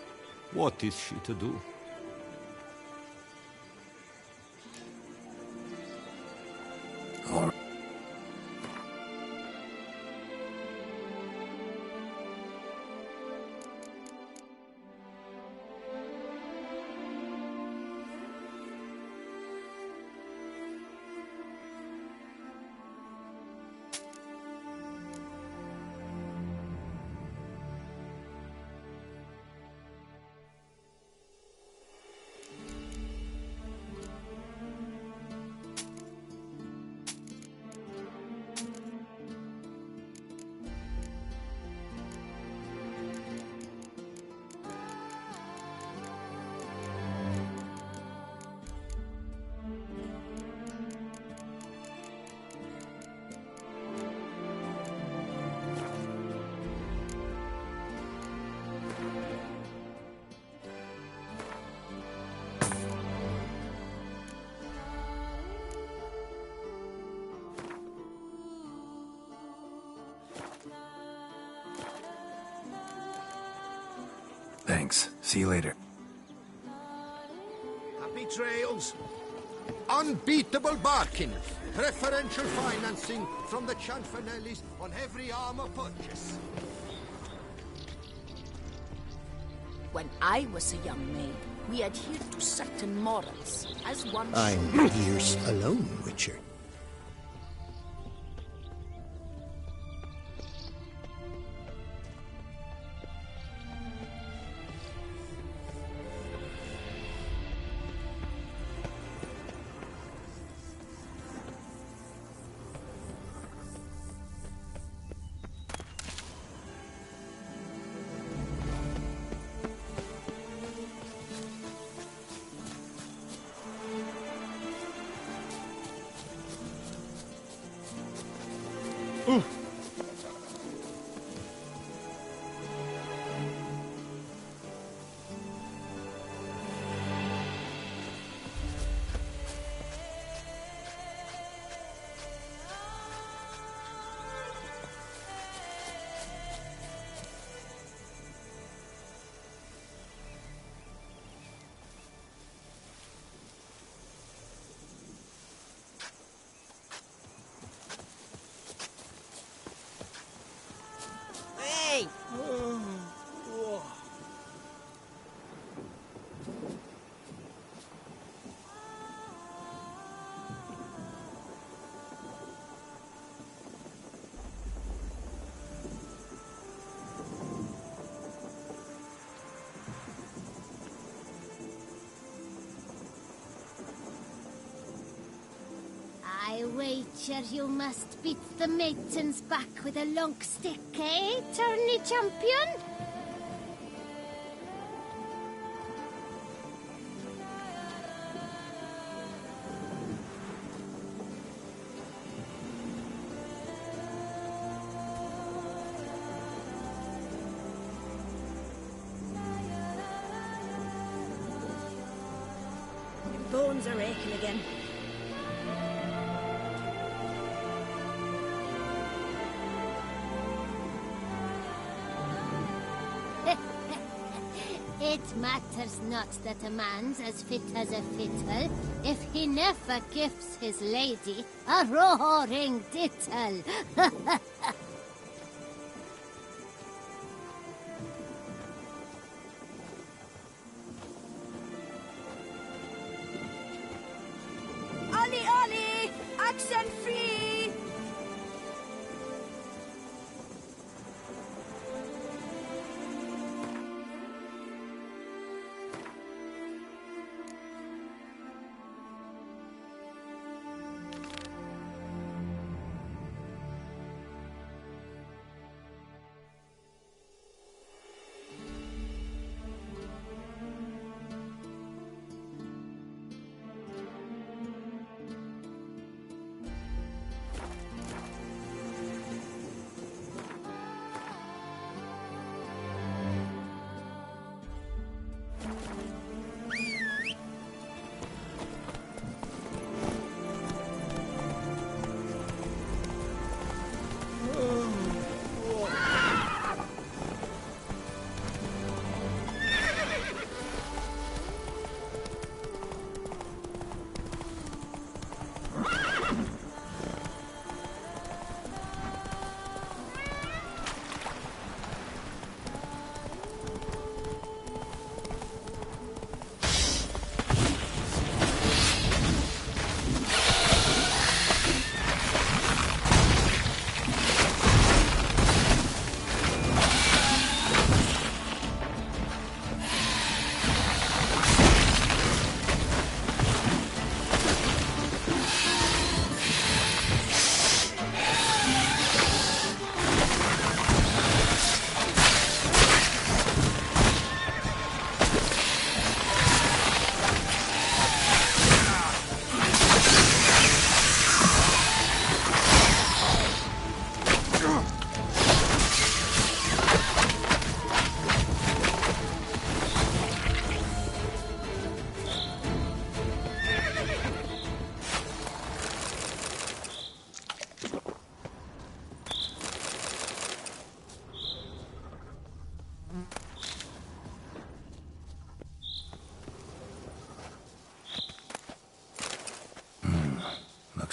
S11: what is she to do?
S2: All right. Thanks. See you later.
S1: Happy trails. Unbeatable barking. Preferential financing from the Chanfanellis on every armor purchase.
S10: When I was a young maid, we adhered to certain morals, as one
S6: I'm
S10: should.
S6: years alone, Witcher.
S10: Hey!
S4: I wager you must beat the maidens back with a long stick, eh, tourney champion?
S10: Bones are aching again.
S4: It matters not that a man's as fit as a fiddle if he never gives his lady a roaring dittle.
S10: Ollie, Ollie! Accent free!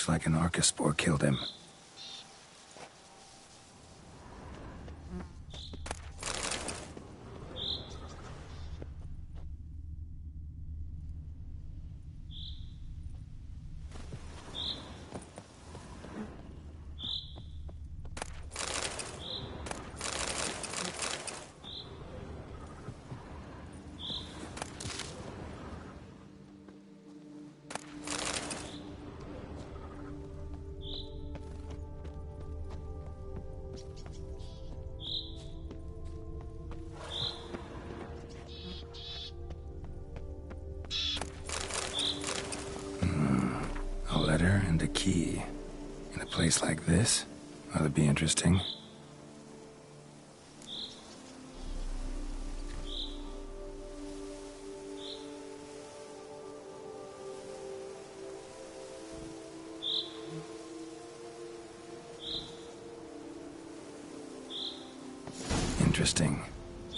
S2: Looks like an archospore killed him. A letter and a key. In a place like this? Ought to be interesting. Interesting.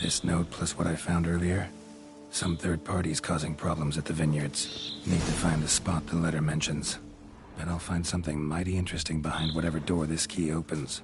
S2: This note plus what I found earlier. Some third parties causing problems at the vineyards. Need to find the spot the letter mentions. Bet I'll find something mighty interesting behind whatever door this key opens.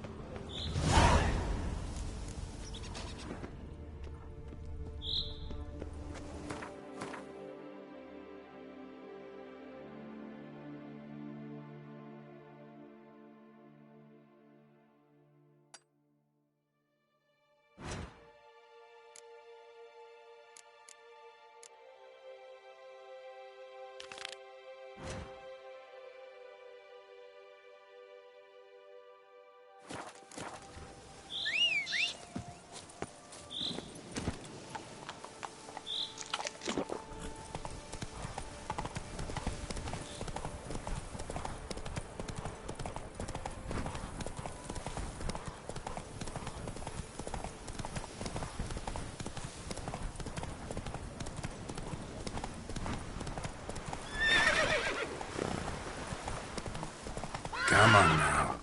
S2: Come on now.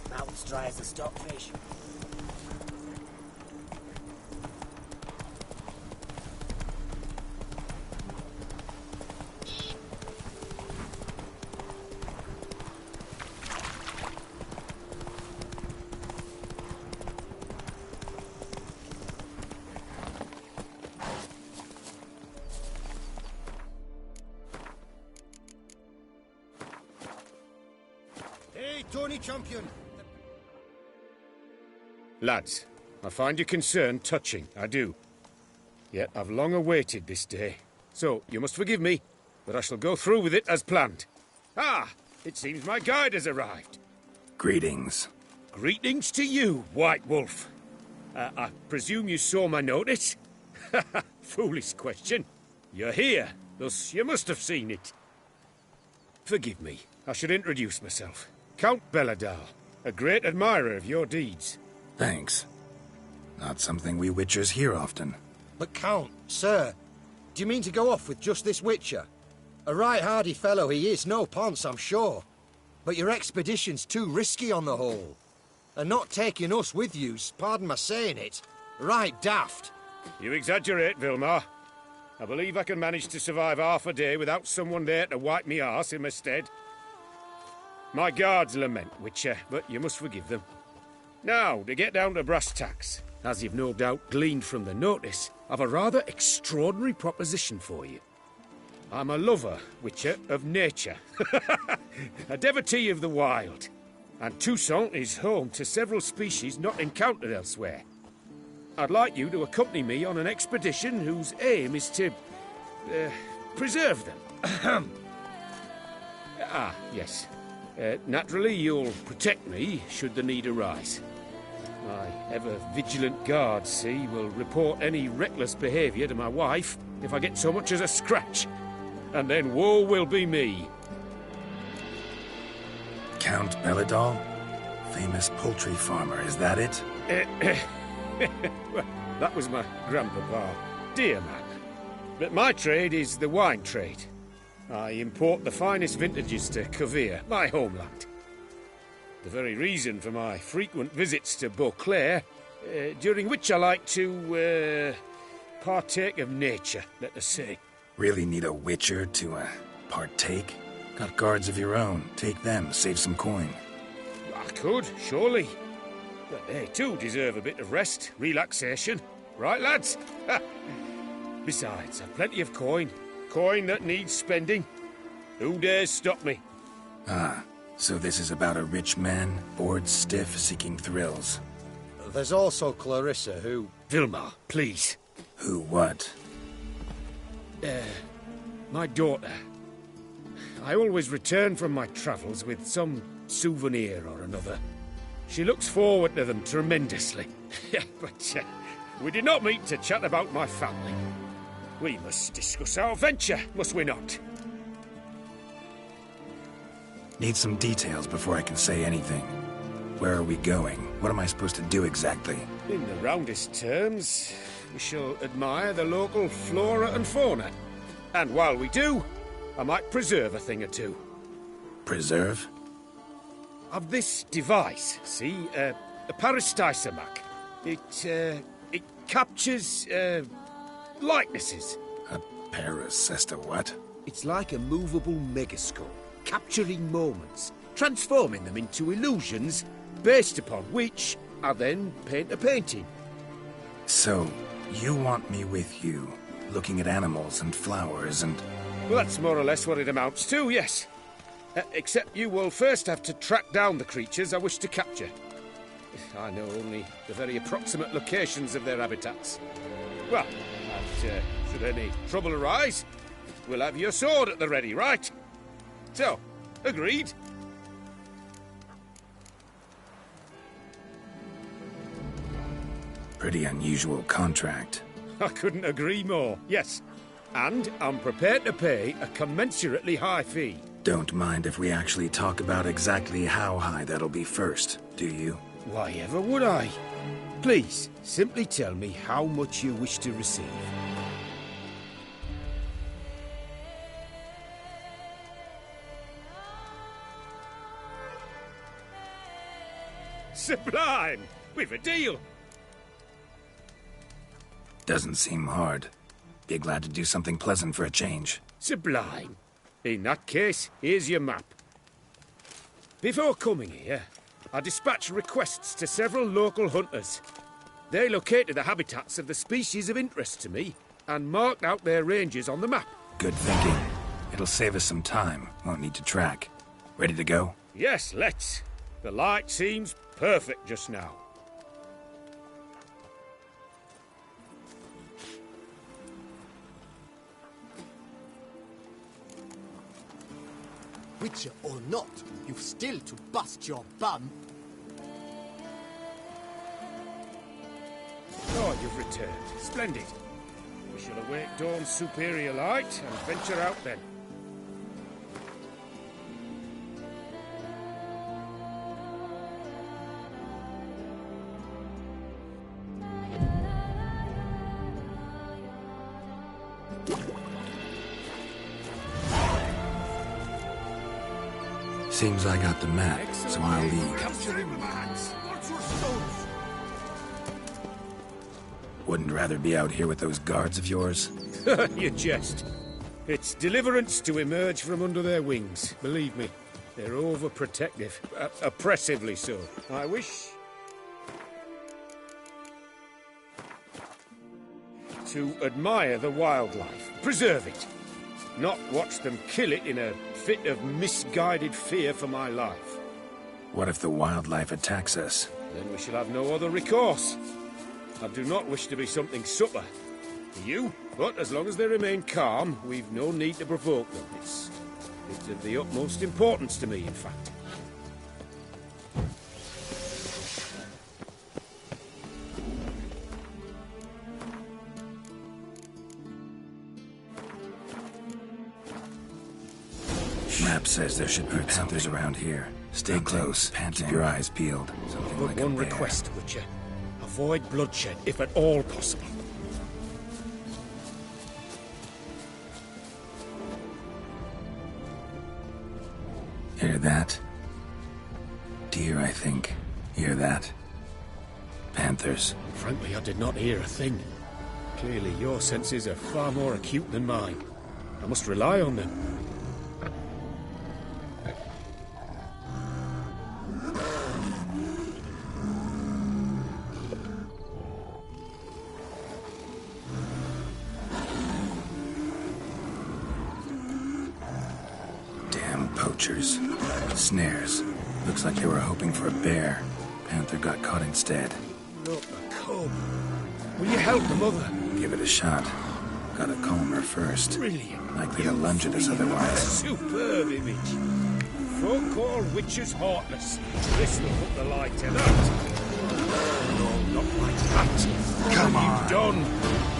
S12: Mountain's dry as a stockfish.
S1: Hey, Tony Champion!
S13: Lads, I find your concern touching, I do. Yet I've long awaited this day. So, you must forgive me, but I shall go through with it as planned. Ah! It seems my guide has arrived.
S2: Greetings.
S13: Greetings to you, White Wolf. I presume you saw my notice? Foolish question. You're here, thus you must have seen it. Forgive me, I should introduce myself. Count Belladal, a great admirer of your deeds.
S2: Thanks. Not something we witchers hear often.
S14: But Count, sir, do you mean to go off with just this witcher? A right hardy fellow he is, no ponce, I'm sure. But your expedition's too risky on the whole. And not taking us with you's, pardon my saying it, right daft.
S13: You exaggerate, Vilmar. I believe I can manage to survive half a day without someone there to wipe me arse in my stead. My guards lament, Witcher, but you must forgive them. Now, to get down to brass tacks, as you've no doubt gleaned from the notice, I've a rather extraordinary proposition for you. I'm a lover, Witcher, of nature. A devotee of the wild. And Toussaint is home to several species not encountered elsewhere. I'd like you to accompany me on an expedition whose aim is to preserve them. Yes. Naturally, you'll protect me should the need arise. My ever-vigilant guards, see, will report any reckless behaviour to my wife if I get so much as a scratch. And then woe will be me.
S2: Count Belladal? Famous poultry farmer, is that it?
S13: Well, that was my grandpapa. Dear man. But my trade is the wine trade. I import the finest vintages to Cavir, my homeland. The very reason for my frequent visits to Beauclair, during which I like to partake of nature, let us say.
S2: Really need a witcher to, partake? Got guards of your own. Take them, save some coin.
S13: I could, surely. But they too deserve a bit of rest, relaxation. Right, lads? Besides, I've plenty of coin. Coin that needs spending. Who dares stop me?
S2: Ah, so this is about a rich man, bored stiff, seeking thrills.
S14: There's also Clarissa, who...
S13: Vilma, please.
S2: Who what?
S13: My daughter. I always return from my travels with some souvenir or another. She looks forward to them tremendously. But we did not meet to chat about my family. We must discuss our venture, must we not?
S2: Need some details before I can say anything. Where are we going? What am I supposed to do exactly?
S13: In the roundest terms, we shall admire the local flora and fauna. And while we do, I might preserve a thing or two.
S2: Preserve?
S13: Of this device, see, a peristysomac. It captures, likenesses.
S2: A paracesta what?
S1: It's like a movable megascope, capturing moments, transforming them into illusions,
S13: based upon which I then paint a painting.
S2: So, you want me with you, looking at animals and flowers and...
S13: Well, that's more or less what it amounts to, yes. Except you will first have to track down the creatures I wish to capture. I know only the very approximate locations of their habitats. Well, and, should any trouble arise, we'll have your sword at the ready, right? So, agreed?
S2: Pretty unusual contract.
S13: I couldn't agree more, yes. And I'm prepared to pay a commensurately high fee.
S2: Don't mind if we actually talk about exactly how high that'll be first, do you?
S13: Why ever would I? Please, simply tell me how much you wish to receive. Sublime! We've a deal!
S2: Doesn't seem hard. Be glad to do something pleasant for a change.
S13: Sublime. In that case, here's your map. Before coming here, I dispatched requests to several local hunters. They located the habitats of the species of interest to me and marked out their ranges on the map.
S2: Good thinking. It'll save us some time. Won't need to track. Ready to go?
S13: Yes, let's. The light seems perfect just now.
S3: Witcher or not, you've still to bust your bum.
S13: Oh, you've returned. Splendid. We shall await dawn's superior light and venture out then.
S2: Seems I got the map, so I'll leave. Wouldn't rather be out here with those guards of yours?
S13: You jest. It's deliverance to emerge from under their wings, believe me. They're overprotective, oppressively so. I wish to admire the wildlife, preserve it, not watch them kill it in a fit of misguided fear for my life.
S2: What if the wildlife attacks us?
S13: Then we shall have no other recourse. I do not wish to be something supper to you, but as long as they remain calm, we've no need to provoke them. It's of the utmost importance to me, in fact.
S2: Map says there should be panthers around here. Stay close. Keep your eyes peeled. Something
S13: But
S2: like
S13: one
S2: a bear.
S13: request, Witcher. Avoid bloodshed, if at all possible.
S2: Hear that? Deer, I think. Hear that? Panthers.
S13: Frankly, I did not hear a thing. Clearly, your senses are far more acute than mine. I must rely on them.
S2: Damn poachers. Snares. Looks like they were hoping for a bear. Panther got caught instead.
S13: Look, a cub. Will you help the mother?
S2: Give it a shot. Gotta calm her first.
S13: Brilliant.
S2: Likely to lunge at us otherwise.
S13: Superb image. Folk call witches heartless. This will put the light in out. No, not like that.
S2: Come
S13: what
S2: on.
S13: have you done?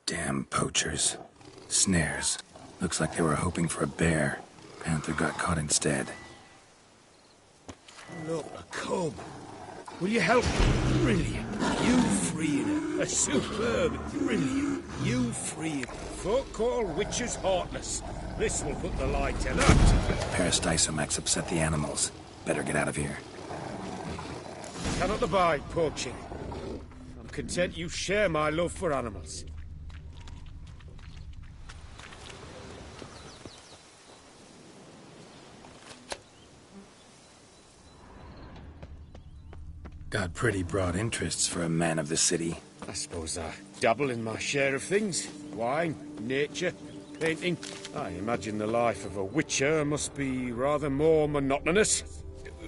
S2: Damn poachers. Snares. Looks like they were hoping for a bear. Panther got caught instead.
S13: Look, a cub. Will you help me? Brilliant. You freeing her. A superb. Brilliant. You freeing her. Folk call witches heartless. This will put the light in out.
S2: Parastisomax upset the animals. Better get out of here.
S13: Cannot abide poaching. I'm content you share my love for animals.
S2: Got pretty broad interests for a man of the city.
S13: I suppose I dabble in my share of things. Wine, nature, painting. I imagine the life of a witcher must be rather more monotonous.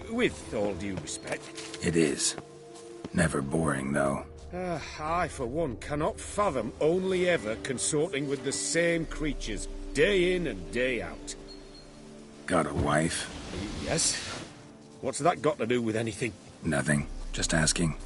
S13: With all due respect.
S2: It is. Never boring, though.
S13: I, for one, cannot fathom only ever consorting with the same creatures, day in and day out.
S2: Got a wife?
S13: Yes. What's that got to do with anything?
S2: Nothing. Just asking.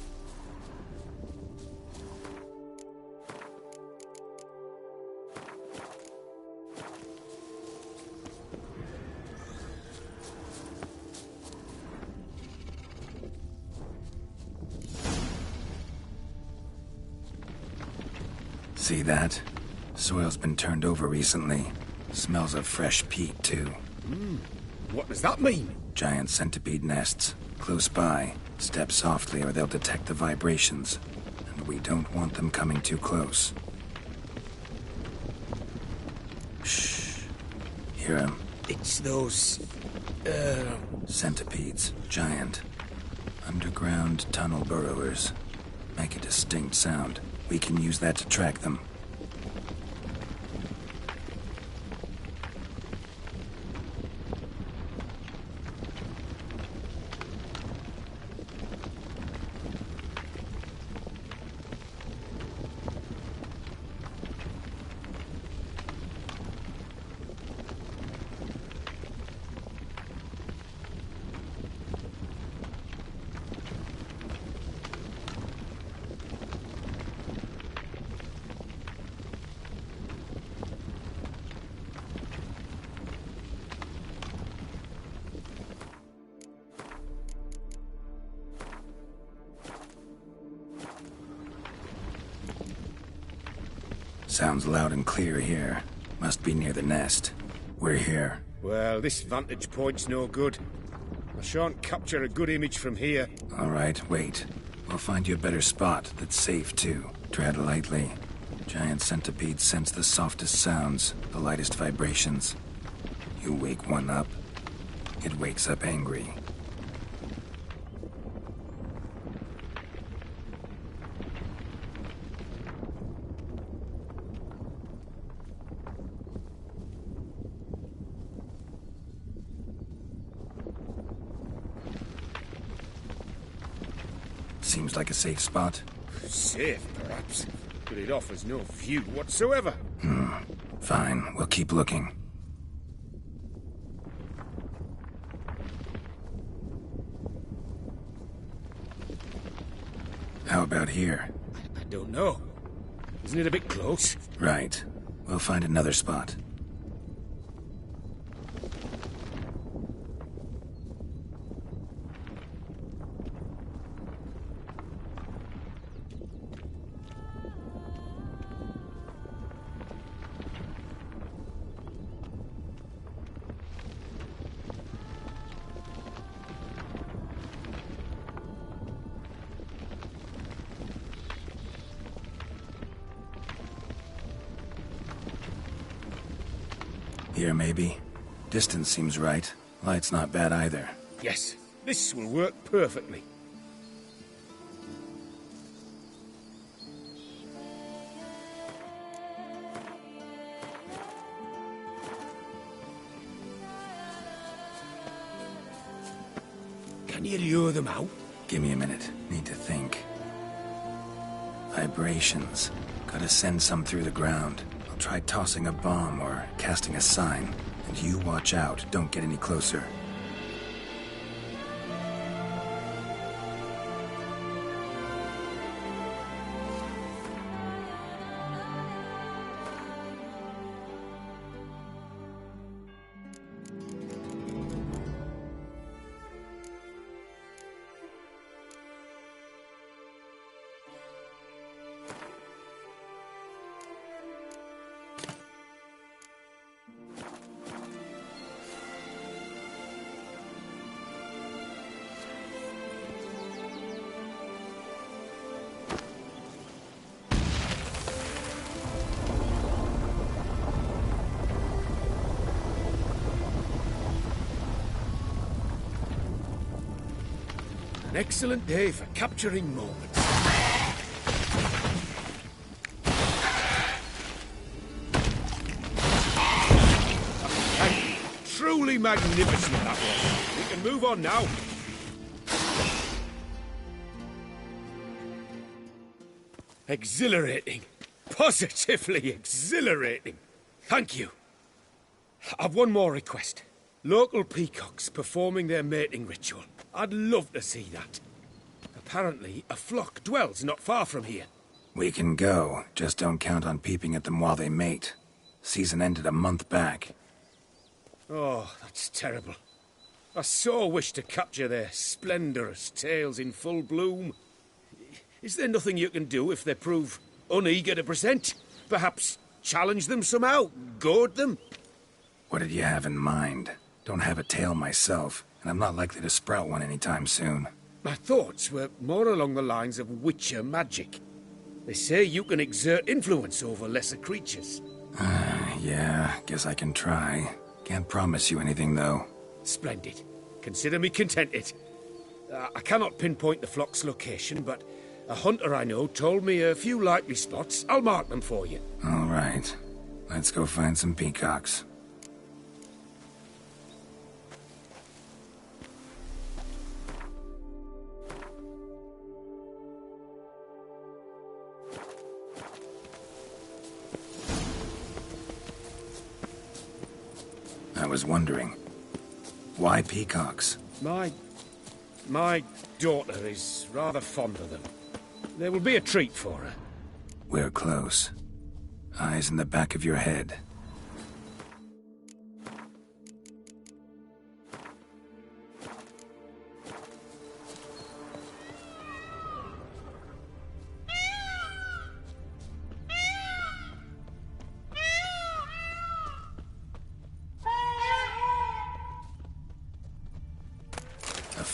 S2: See that? Soil's been turned over recently. Smells of fresh peat, too.
S13: What does that mean?
S2: Giant centipede nests. Close by. Step softly or they'll detect the vibrations. And we don't want them coming too close. Shh. Hear 'em?
S13: It's those...
S2: Centipedes. Giant. Underground tunnel burrowers. Make a distinct sound. We can use that to track them. Sounds loud and clear here. Must be near the nest. We're here.
S13: Well, this vantage point's no good. I shan't capture a good image from here.
S2: All right, wait. We'll find you a better spot that's safe, too. Tread lightly. Giant centipedes sense the softest sounds, the lightest vibrations. You wake one up, it wakes up angry. Seems like a safe spot.
S13: Safe, perhaps, but it offers no view whatsoever.
S2: Fine, we'll keep looking. How about here?
S13: I don't know. Isn't it a bit close?
S2: Right. We'll find another spot. Here, maybe. Distance seems right. Light's not bad either.
S13: Yes, this will work perfectly. Can you lure them out?
S2: Give me a minute. Need to think. Vibrations. Gotta send some through the ground. I'll try tossing a bomb or casting a sign. And you watch out. Don't get any closer.
S13: An excellent day for capturing moments. And truly magnificent, that was. We can move on now. Exhilarating. Positively exhilarating. Thank you. I've one more request. Local peacocks performing their mating ritual. I'd love to see that. Apparently, a flock dwells not far from here.
S2: We can go. Just don't count on peeping at them while they mate. Season ended a month back.
S13: Oh, that's terrible. I so wish to capture their splendorous tails in full bloom. Is there nothing you can do if they prove uneager to present? Perhaps challenge them somehow? Goad them?
S2: What did you have in mind? Don't have a tail myself, and I'm not likely to sprout one anytime soon.
S13: My thoughts were more along the lines of witcher magic. They say you can exert influence over lesser creatures.
S2: Yeah, guess I can try. Can't promise you anything, though.
S13: Splendid. Consider me contented. I cannot pinpoint the flock's location, but a hunter I know told me a few likely spots. I'll mark them for you.
S2: All right. Let's go find some peacocks. I was wondering, why peacocks?
S13: My daughter is rather fond of them. There will be a treat for her.
S2: We're close. Eyes in the back of your head.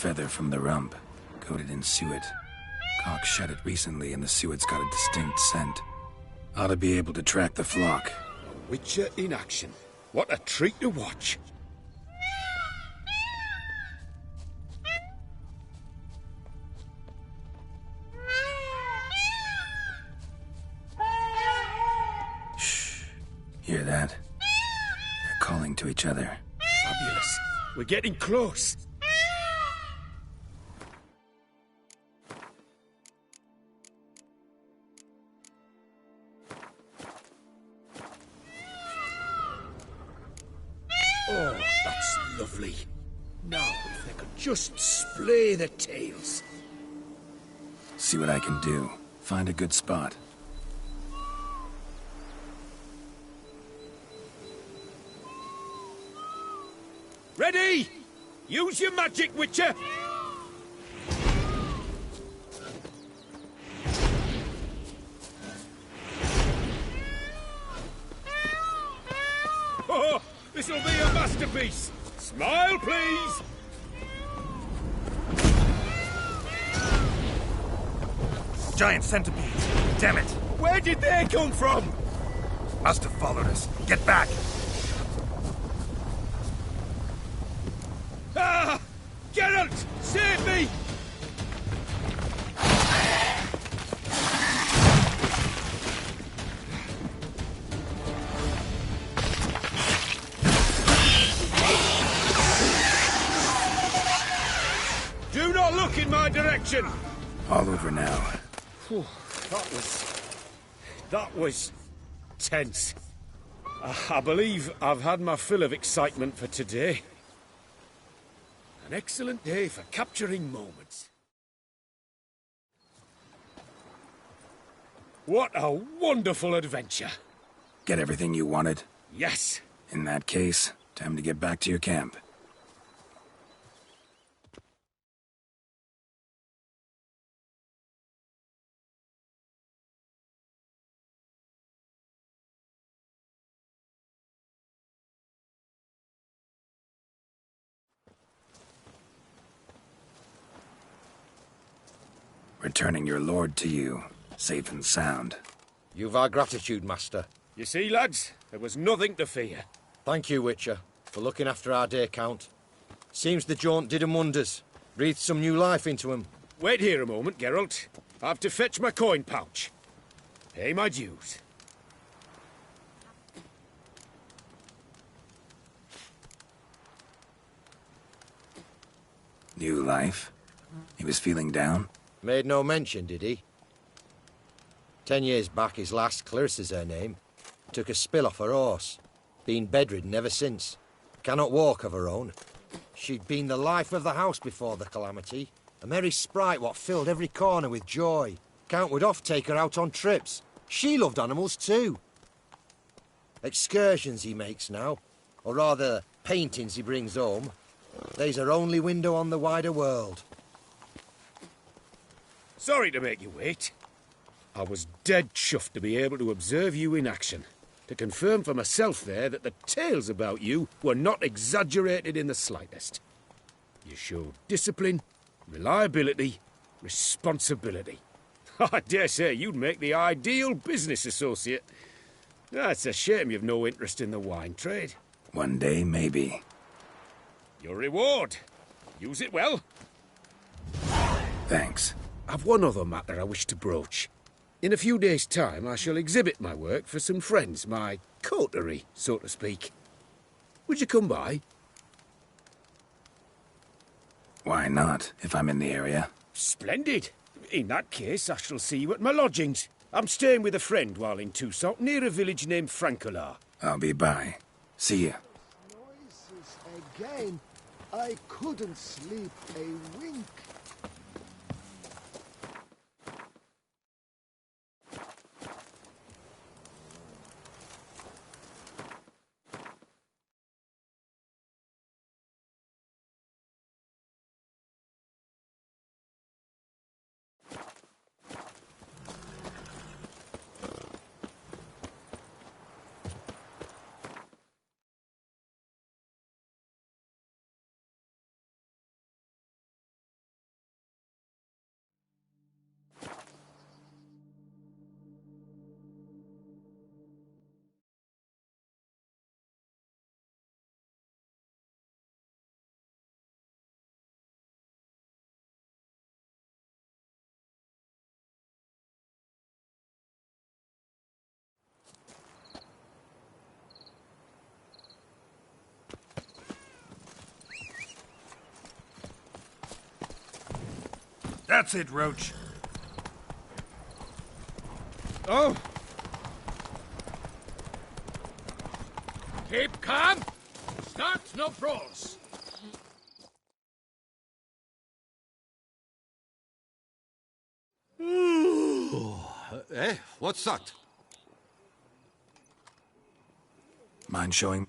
S2: Feather from the rump, coated in suet. Cock shed it recently and the suet's got a distinct scent. Ought to be able to track the flock.
S13: A witcher in action. What a treat to watch.
S2: Shh. Hear that? They're calling to each other.
S13: Fabulous. We're getting close. Now, if they could just splay the tails.
S2: See what I can do. Find a good spot.
S13: Ready? Use your magic, Witcher! Oh, this'll be a masterpiece! Smile, please!
S15: Giant centipedes! Damn it!
S13: Where did they come from?
S15: Must have followed us. Get back!
S13: Ah! Geralt! Save me! Do not look in my direction!
S2: All over now.
S13: Whew, that was tense. I believe I've had my fill of excitement for today. An excellent day for capturing moments. What a wonderful adventure.
S2: Get everything you wanted?
S13: Yes.
S2: In that case, time to get back to your camp. Returning your lord to you, safe and sound.
S14: You've our gratitude, Master.
S13: You see, lads, there was nothing to fear.
S14: Thank you, Witcher, for looking after our day count. Seems the jaunt did 'em wonders. Breathed some new life into 'em.
S13: Wait here a moment, Geralt. I have to fetch my coin pouch. Pay my dues.
S2: New life? He was feeling down?
S14: Made no mention, did he? 10 years back, his last, Clarissa's her name, took a spill off her horse. Been bedridden ever since. Cannot walk of her own. She'd been the life of the house before the calamity. A merry sprite what filled every corner with joy. Count would oft take her out on trips. She loved animals too. Excursions he makes now, or rather, paintings he brings home. They's her only window on the wider world.
S13: Sorry to make you wait. I was dead chuffed to be able to observe you in action. To confirm for myself there that the tales about you were not exaggerated in the slightest. You showed discipline, reliability, responsibility. I dare say you'd make the ideal business associate. It's a shame you've no interest in the wine trade.
S2: One day, maybe.
S13: Your reward. Use it well.
S2: Thanks.
S13: I've one other matter I wish to broach. In a few days' time, I shall exhibit my work for some friends, my coterie, so to speak. Would you come by?
S2: Why not, if I'm in the area?
S13: Splendid. In that case, I shall see you at my lodgings. I'm staying with a friend while in Toussaint, near a village named Francois.
S2: I'll be by. See ya.
S16: Noises again. I couldn't sleep a wink.
S15: That's it, Roach.
S13: Oh! Keep calm! Start no brawls!
S11: Eh? What's that?
S2: Mind showing?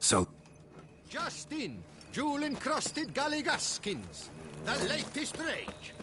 S2: So,
S17: Just in, jewel-encrusted galligaskins, the latest rage.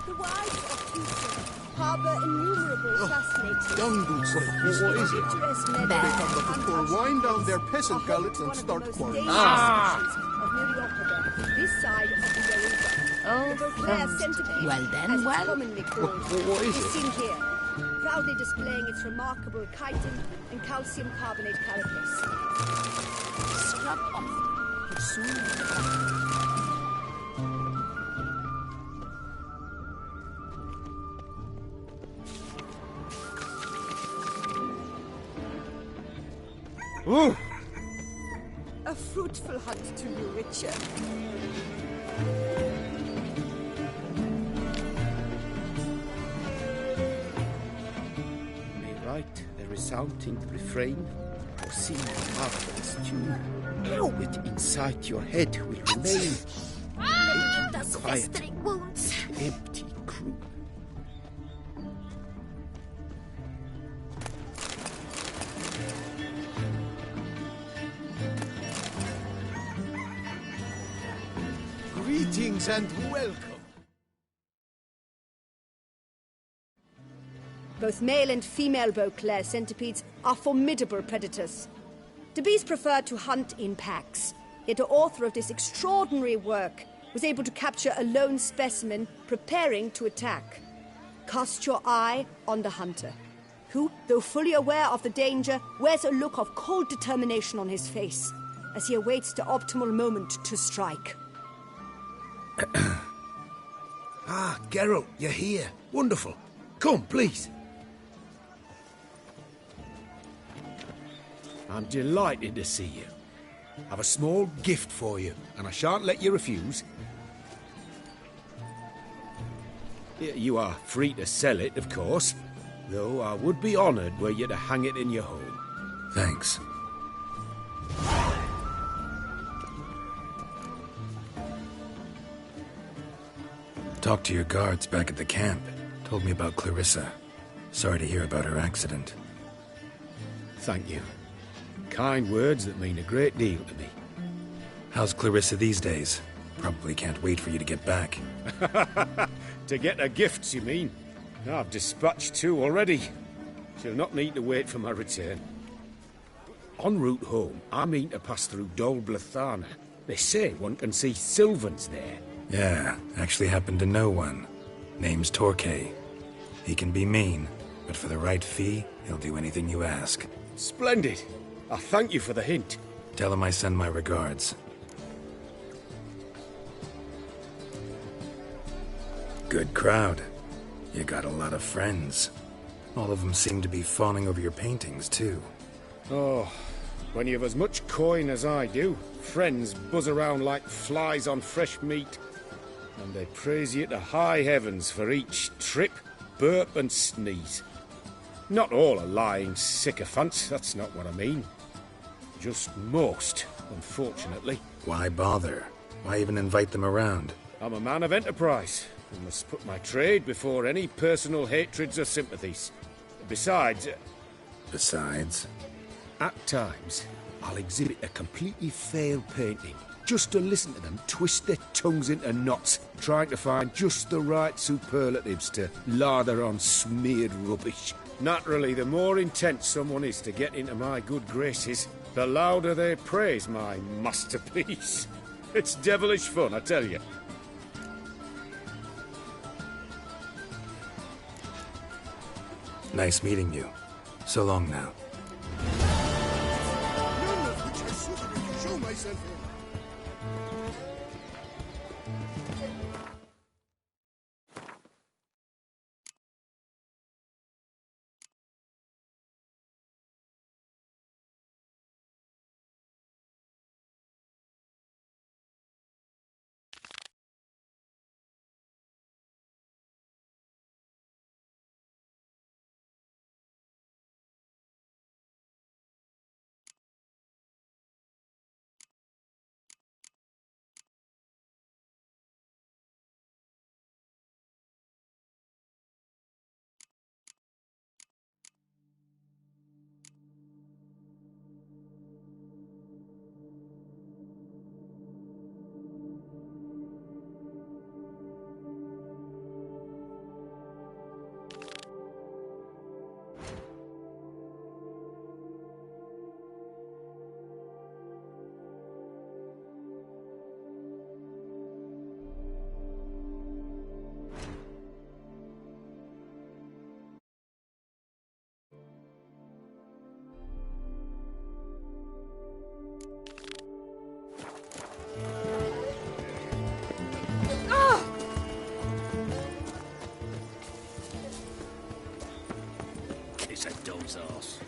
S18: The wives of Tucson harbor innumerable fascinating...
S16: Dung boots. What is it? They come up and pour wine down their peasant gallets and start quarreling.
S18: This side of the Yoruba.
S19: Oh,
S18: the Beauclair centipede,
S19: well then,
S18: as
S19: well.
S18: it's commonly called,
S16: what is it?
S18: seen here, proudly displaying its remarkable chitin and calcium carbonate carapace.
S19: Scrub off. But soon...
S17: Ooh.
S18: A fruitful hunt to you, Richard.
S1: You may write a resounding refrain or sing a marvelous tune. Yet inside your head will remain
S19: Those
S1: quiet,
S19: festering wounds.
S1: empty crew.
S16: Greetings and welcome.
S18: Both male and female Beauclair centipedes are formidable predators. The bees prefer to hunt in packs, yet the author of this extraordinary work was able to capture a lone specimen preparing to attack. Cast your eye on the hunter, who, though fully aware of the danger, wears a look of cold determination on his face as he awaits the optimal moment to strike.
S1: Ah, Geralt, you're here. Wonderful. Come, please. I'm delighted to see you. I've a small gift for you, and I shan't let you refuse. You are free to sell it, of course, though I would be honoured were you to hang it in your home.
S2: Thanks. Talked to your guards back at the camp. Told me about Clarissa. Sorry to hear about her accident.
S1: Thank you. Kind words that mean a great deal to me.
S2: How's Clarissa these days? Probably can't wait for you to get back.
S13: To get her gifts, you mean? I've dispatched 2 already. She'll not need to wait for my return. En route home, I mean to pass through Dol Blathana. They say one can see Sylvans there.
S2: Yeah, actually happen to know one. Name's Torquay. He can be mean, but for the right fee, he'll do anything you ask.
S13: Splendid. I thank you for the hint.
S2: Tell him I send my regards. Good crowd. You got a lot of friends. All of them seem to be fawning over your paintings, too.
S13: Oh, when you have as much coin as I do, friends buzz around like flies on fresh meat. And they praise you to high heavens for each trip, burp and sneeze. Not all are lying sycophants, that's not what I mean. Just most, unfortunately.
S2: Why bother? Why even invite them around?
S13: I'm a man of enterprise, and must put my trade before any personal hatreds or sympathies. Besides...
S2: Besides?
S1: At times, I'll exhibit a completely failed painting,
S13: just to listen to them twist their tongues into knots, trying to find just the right superlatives to lather on smeared rubbish. Naturally, the more intent someone is to get into my good graces, the louder they praise my masterpiece. It's devilish fun, I tell you.
S2: Nice meeting you. So long now.
S16: None of which I suitably show myself in.
S3: It's a dove's arse.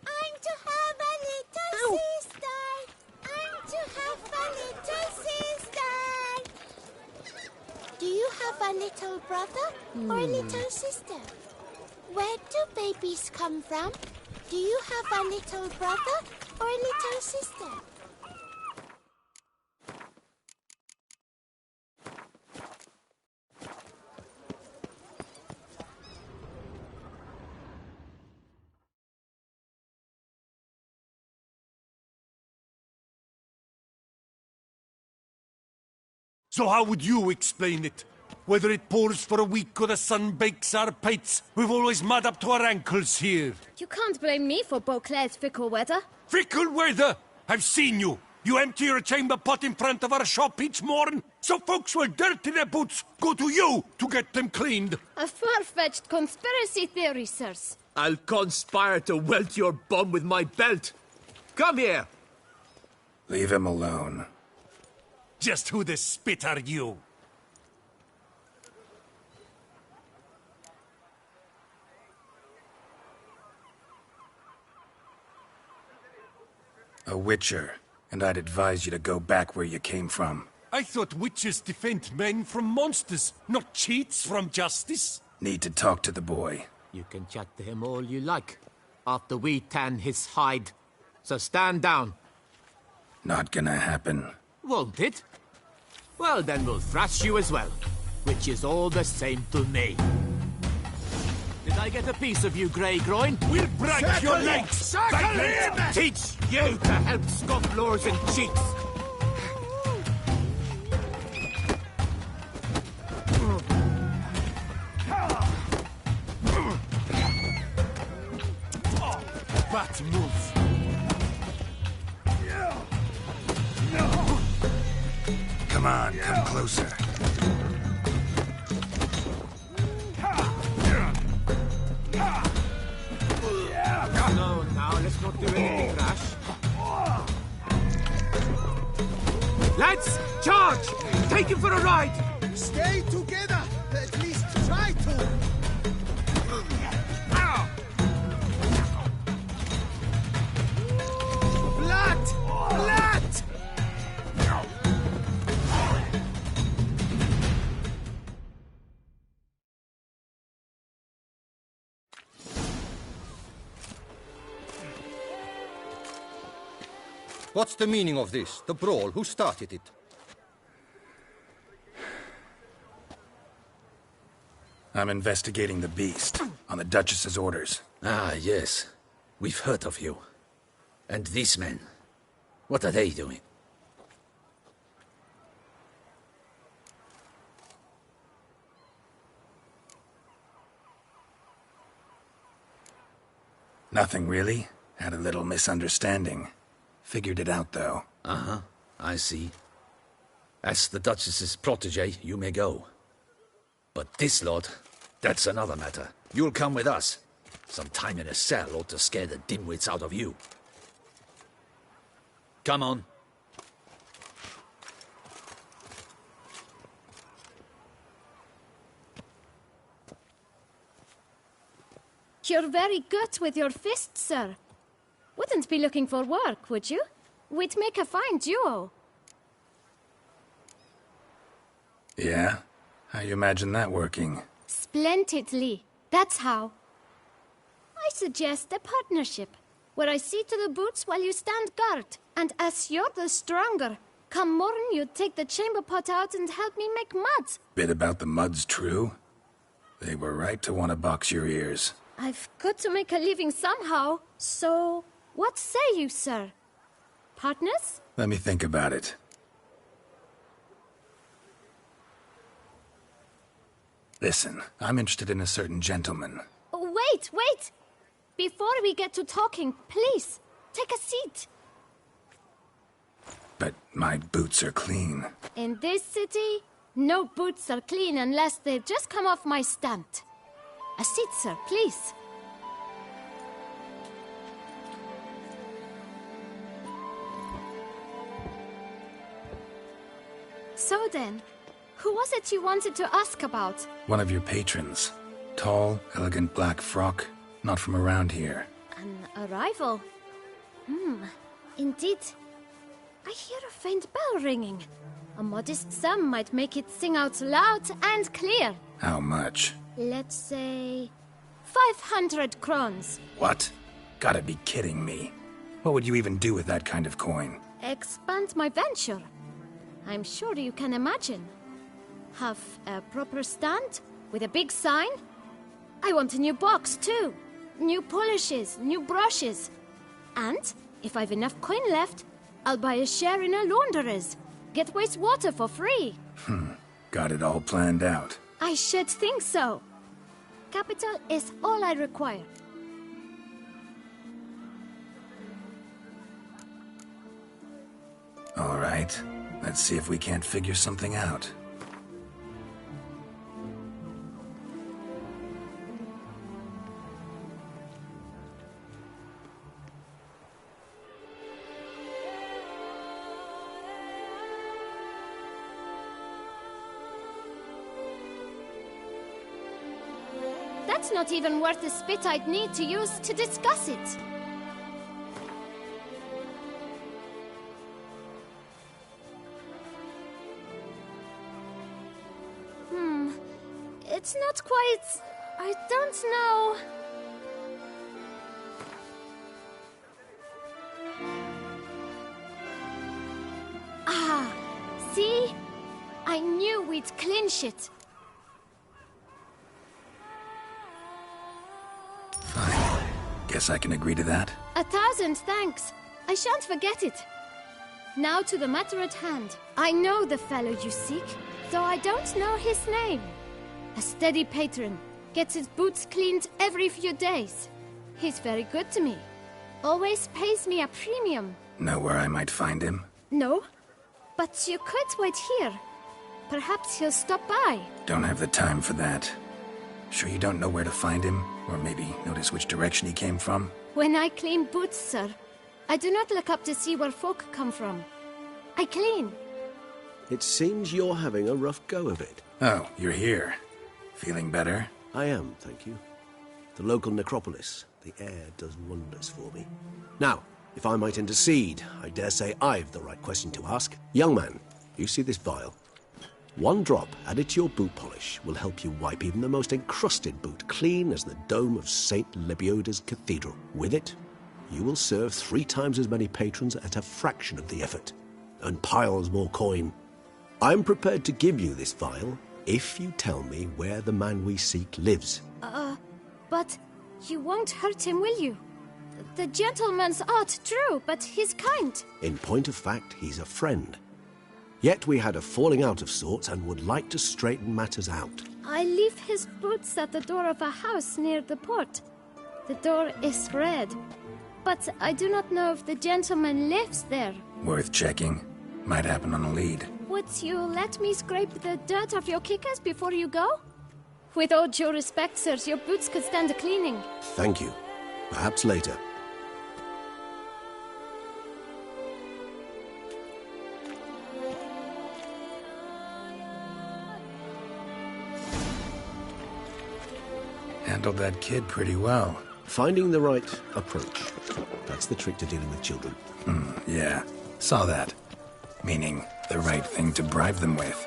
S19: I'm to have a little sister. I'm to have a little sister. Do you have a little brother or a little sister? Where do babies come from? Do you have a little brother or a little sister?
S20: So how would you explain it? Whether it pours for a week or the sun bakes our pates, we've always mud up to our ankles here.
S18: You can't blame me for Beauclair's fickle weather.
S20: Fickle weather? I've seen you. You empty your chamber pot in front of our shop each morn, so folks will dirty their boots, go to you to get them cleaned.
S18: A far-fetched conspiracy theory, sirs.
S21: I'll conspire to welt your bum with my belt. Come here.
S2: Leave him alone.
S20: Just who the spit are you?
S2: A witcher, and I'd advise you to go back where you came from.
S20: I thought witches defend men from monsters, not cheats from justice.
S2: Need to talk to the boy.
S21: You can chat to him all you like, after we tan his hide. So stand down.
S2: Not gonna happen.
S21: Won't it? Well, then we'll thrash you as well, which is all the same to me. Did I get a piece of you, Grey Groin?
S20: We'll break your legs!
S21: Circle him! Teach you to help scofflaws and cheats! fat move.
S15: Come on, come closer.
S21: No, now let's not do anything rash. Lads, charge! Take him for a ride!
S16: Stay together! At least try to! Blood! Blood!
S14: What's the meaning of this? The brawl? Who started it?
S15: I'm investigating the beast, on the Duchess's orders.
S5: Ah, yes. We've heard of you. And these men, what are they doing?
S15: Nothing really. Had a little misunderstanding. Figured it out, though.
S5: Uh-huh, I see. As the Duchess's protege, you may go. But this lot, that's another matter. You'll come with us. Some time in a cell ought to scare the dimwits out of you. Come on.
S4: You're very good with your fists, sir. Wouldn't be looking for work, would you? We'd make a fine duo.
S15: Yeah? How you imagine that working?
S4: Splendidly. That's how. I suggest a partnership, where I see to the boots while you stand guard. And as you're the stronger, come morn you take the chamber pot out and help me make mud.
S15: Bit about the mud's true? They were right to want to box your ears.
S4: I've got to make a living somehow, so what say you, sir? Partners?
S15: Let me think about it. Listen, I'm interested in a certain gentleman.
S4: Wait, wait! Before we get to talking, please, take a seat.
S15: But my boots are clean.
S4: In this city, no boots are clean unless they just come off my stand. A seat, sir, please. So then, who was it you wanted to ask about?
S15: One of your patrons. Tall, elegant black frock. Not from around here.
S4: An arrival? Indeed. I hear a faint bell ringing. A modest sum might make it sing out loud and clear.
S15: How much?
S4: Let's say 500 crowns.
S15: What? Gotta be kidding me. What would you even do with that kind of coin?
S4: Expand my venture. I'm sure you can imagine. Have a proper stand with a big sign. I want a new box too. New polishes, new brushes. And if I've enough coin left, I'll buy a share in a launderer's. Get wastewater for free.
S15: Got it all planned out.
S4: I should think so. Capital is all I require.
S15: All right. Let's see if we can't figure something out.
S4: That's not even worth the spit I'd need to use to discuss it. It's not quite... I don't know... Ah, see? I knew we'd clinch it.
S15: Fine. Guess I can agree to that.
S4: 1,000 thanks. I shan't forget it. Now to the matter at hand. I know the fellow you seek, though I don't know his name. A steady patron, gets his boots cleaned every few days. He's very good to me. always pays me a premium.
S15: Know where I might find him?
S4: No, but you could wait here. Perhaps he'll stop by.
S15: Don't have the time for that. Sure you don't know where to find him? Or maybe notice which direction he came from?
S4: When I clean boots, sir, I do not look up to see where folk come from. I clean.
S7: It seems you're having a rough go of it.
S15: Oh, you're here. Feeling better?
S7: I am, thank you. The local necropolis. The air does wonders for me. Now, if I might intercede, I dare say I've the right question to ask. Young man, you see this vial? One drop added to your boot polish will help you wipe even the most encrusted boot clean as the dome of St. Lebioda's cathedral. With it, you will serve 3 times as many patrons at a fraction of the effort, and piles more coin. I'm prepared to give you this vial if you tell me where the man we seek lives.
S4: But you won't hurt him, will you? The gentleman's odd, true, but he's kind.
S7: In point of fact, he's a friend. Yet we had a falling out of sorts and would like to straighten matters out.
S4: I leave his boots at the door of a house near the port. The door is red, but I do not know if the gentleman lives there.
S15: Worth checking. Might happen on a lead.
S4: Would you let me scrape the dirt off your kickers before you go? With all due respect, sirs, your boots could stand a cleaning.
S7: Thank you. Perhaps later.
S15: Handled that kid pretty well.
S7: Finding the right approach. That's the trick to dealing with children.
S15: Yeah. Saw that. Meaning, the right thing to bribe them with.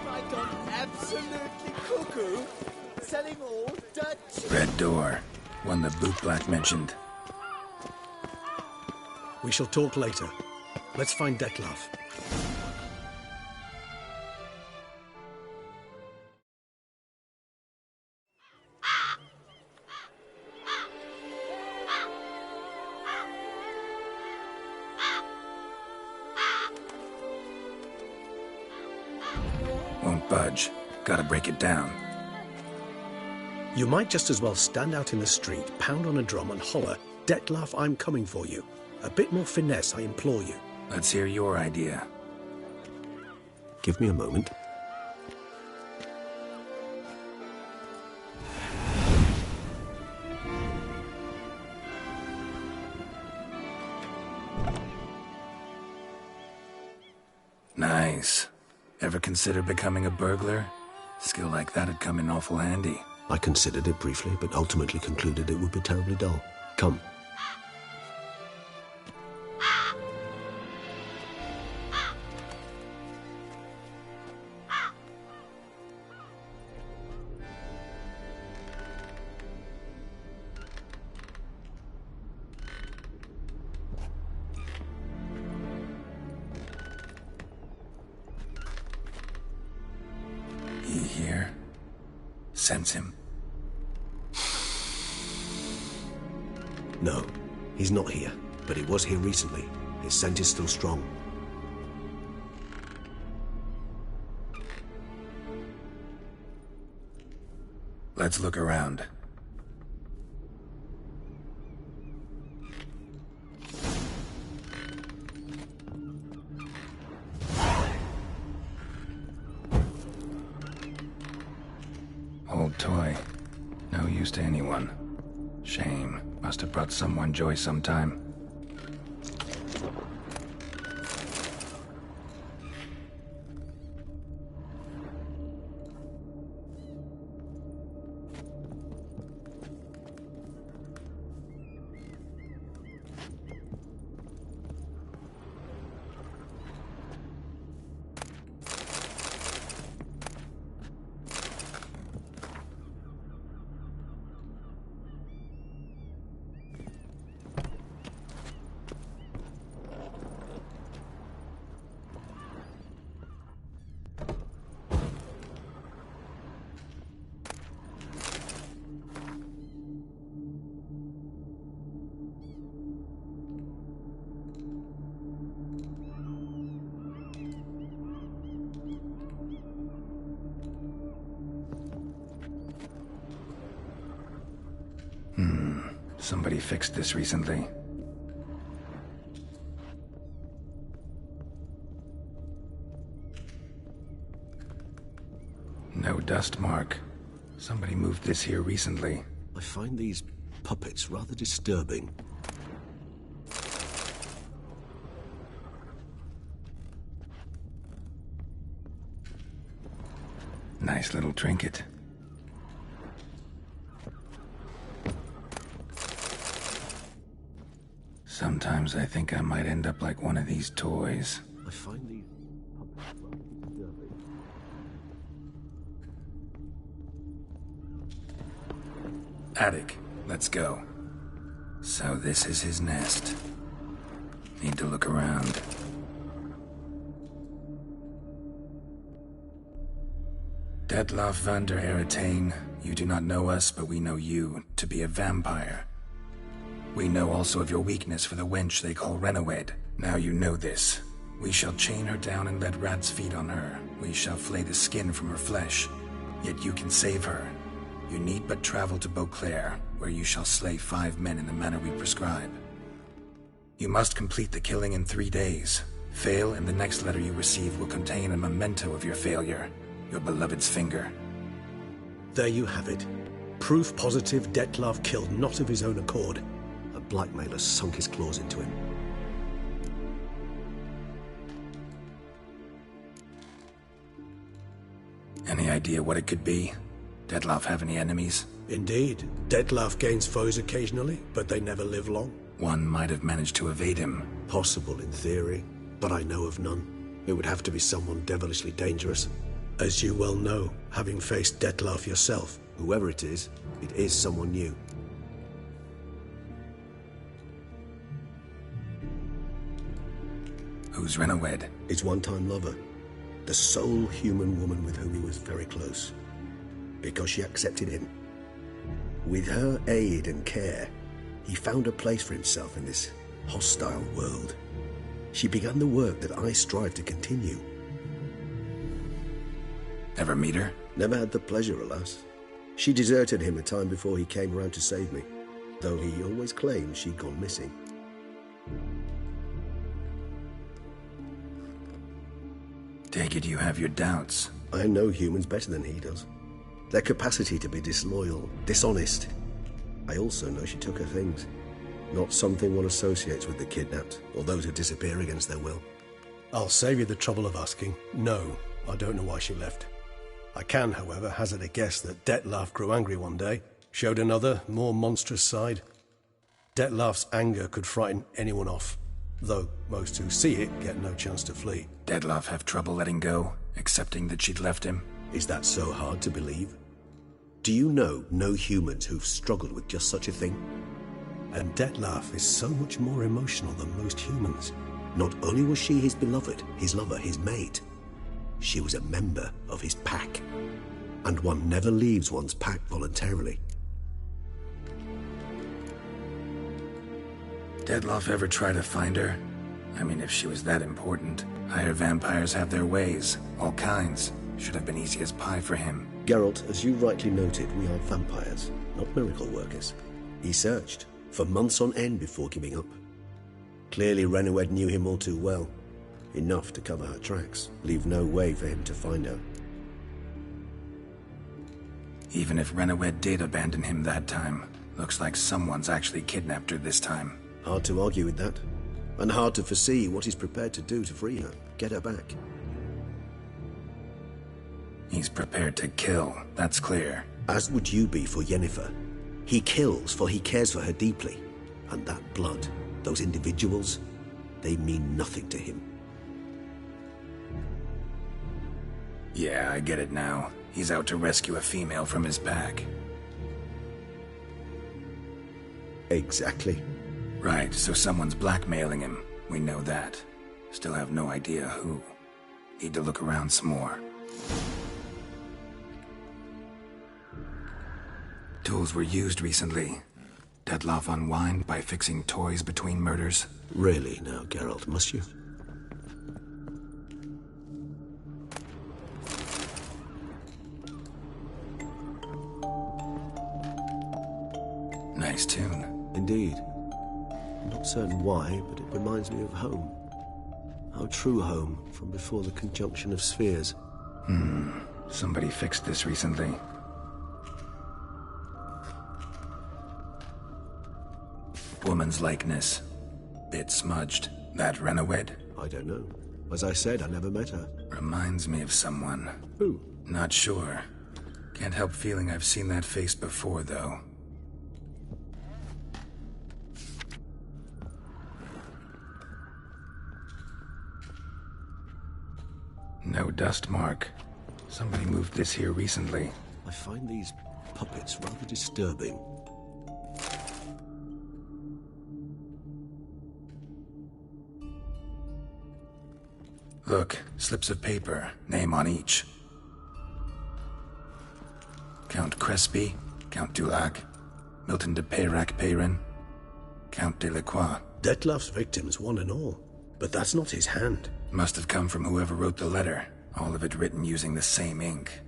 S22: I gone absolutely cuckoo. Selling all Dutch.
S15: Red door. One the bootblack mentioned.
S8: We shall talk later. Let's find Detlef.
S15: Won't budge. Gotta break it down.
S8: You might just as well stand out in the street, pound on a drum and holler, "Detlef, I'm coming for you." A bit more finesse, I implore you.
S15: Let's hear your idea.
S7: Give me a moment.
S15: Nice. Ever consider becoming a burglar? Skill like that'd come in awful handy.
S7: I considered it briefly, but ultimately concluded it would be terribly dull. Come.
S15: He here? Sense him?
S7: No, he's not here, but he was here recently. His scent is still strong.
S15: Let's look around. Old toy. No use to anyone. Shame. Must have brought someone joy sometime. Somebody fixed this recently. No dust mark. Somebody moved this here recently.
S7: I find these puppets rather disturbing.
S15: Nice little trinket. Sometimes I think I might end up like one of these toys.
S7: I find these puppets rather disturbing.
S15: Attic, let's go. So this is his nest. Need to look around. Detloff van der Eretain, you do not know us, but we know you to be a vampire. We know also of your weakness for the wench they call Renowed. Now you know this. We shall chain her down and let rats feed on her. We shall flay the skin from her flesh. Yet you can save her. You need but travel to Beauclair, where you shall slay 5 men in the manner we prescribe. You must complete the killing in 3 days. Fail, and the next letter you receive will contain a memento of your failure. Your beloved's finger.
S8: There you have it. Proof positive Detlaff killed not of his own accord.
S7: A blackmailer sunk his claws into him.
S15: Any idea what it could be? Detlaff have any enemies?
S8: Indeed. Detlaff gains foes occasionally, but they never live long.
S15: One might have managed to evade him.
S7: Possible in theory, but I know of none. It would have to be someone devilishly dangerous.
S8: As you well know, having faced Detlaff yourself.
S7: Whoever it is someone new.
S15: Who's Renowed?
S7: His one-time lover. The sole human woman with whom he was very close. Because she accepted him. With her aid and care, he found a place for himself in this hostile world. She began the work that I strive to continue.
S15: Ever meet her?
S7: Never had the pleasure, alas. She deserted him a time before he came around to save me, though he always claimed she'd gone missing.
S15: Take it you have your doubts.
S7: I know humans better than he does. Their capacity to be disloyal, dishonest. I also know she took her things. Not something one associates with the kidnapped, or those who disappear against their will.
S8: I'll save you the trouble of asking. No, I don't know why she left. I can, however, hazard a guess that Detlaff grew angry one day, showed another, more monstrous side. Detlaff's anger could frighten anyone off, though most who see it get no chance to flee.
S15: Detlaff have trouble letting go, accepting that she'd left him?
S7: Is that so hard to believe? Do you know no humans who've struggled with just such a thing?
S8: And Detlaff is so much more emotional than most humans.
S7: Not only was she his beloved, his lover, his mate, she was a member of his pack. And one never leaves one's pack voluntarily.
S15: Detlaff ever try to find her? I mean, if she was that important. Higher vampires have their ways, all kinds. Should have been easy as pie for him.
S7: Geralt, as you rightly noted, we are vampires, not miracle workers. He searched for months on end before giving up. Clearly Renowed knew him all too well. Enough to cover her tracks, leave no way for him to find her.
S15: Even if Renowed did abandon him that time, looks like someone's actually kidnapped her this time.
S7: Hard to argue with that, and hard to foresee what he's prepared to do to free her, get her back.
S15: He's prepared to kill, that's clear.
S7: As would you be for Yennefer. He kills for he cares for her deeply, and that blood, those individuals, they mean nothing to him.
S15: Yeah, I get it now. He's out to rescue a female from his pack.
S7: Exactly.
S15: Right, so someone's blackmailing him. We know that. Still have no idea who. Need to look around some more. Tools were used recently. Detlaff unwind by fixing toys between murders.
S7: Really now, Geralt, must you?
S15: Nice tune.
S7: Indeed. I'm not certain why, but it reminds me of home. Our true home from before the conjunction of spheres.
S15: Somebody fixed this recently. Woman's likeness. Bit smudged. That Renowed?
S7: I don't know. As I said, I never met her.
S15: Reminds me of someone.
S7: Who?
S15: Not sure. Can't help feeling I've seen that face before, though. No dust mark. Somebody moved this here recently.
S7: I find these puppets rather disturbing.
S15: Look, slips of paper, name on each. Count Crespi, Count Dulac, Milton de Peyrac-Peyrin, Count Delacroix.
S8: Detlef's victims, one and all. But that's not his hand.
S15: Must have come from whoever wrote the letter. All of it written using the same ink.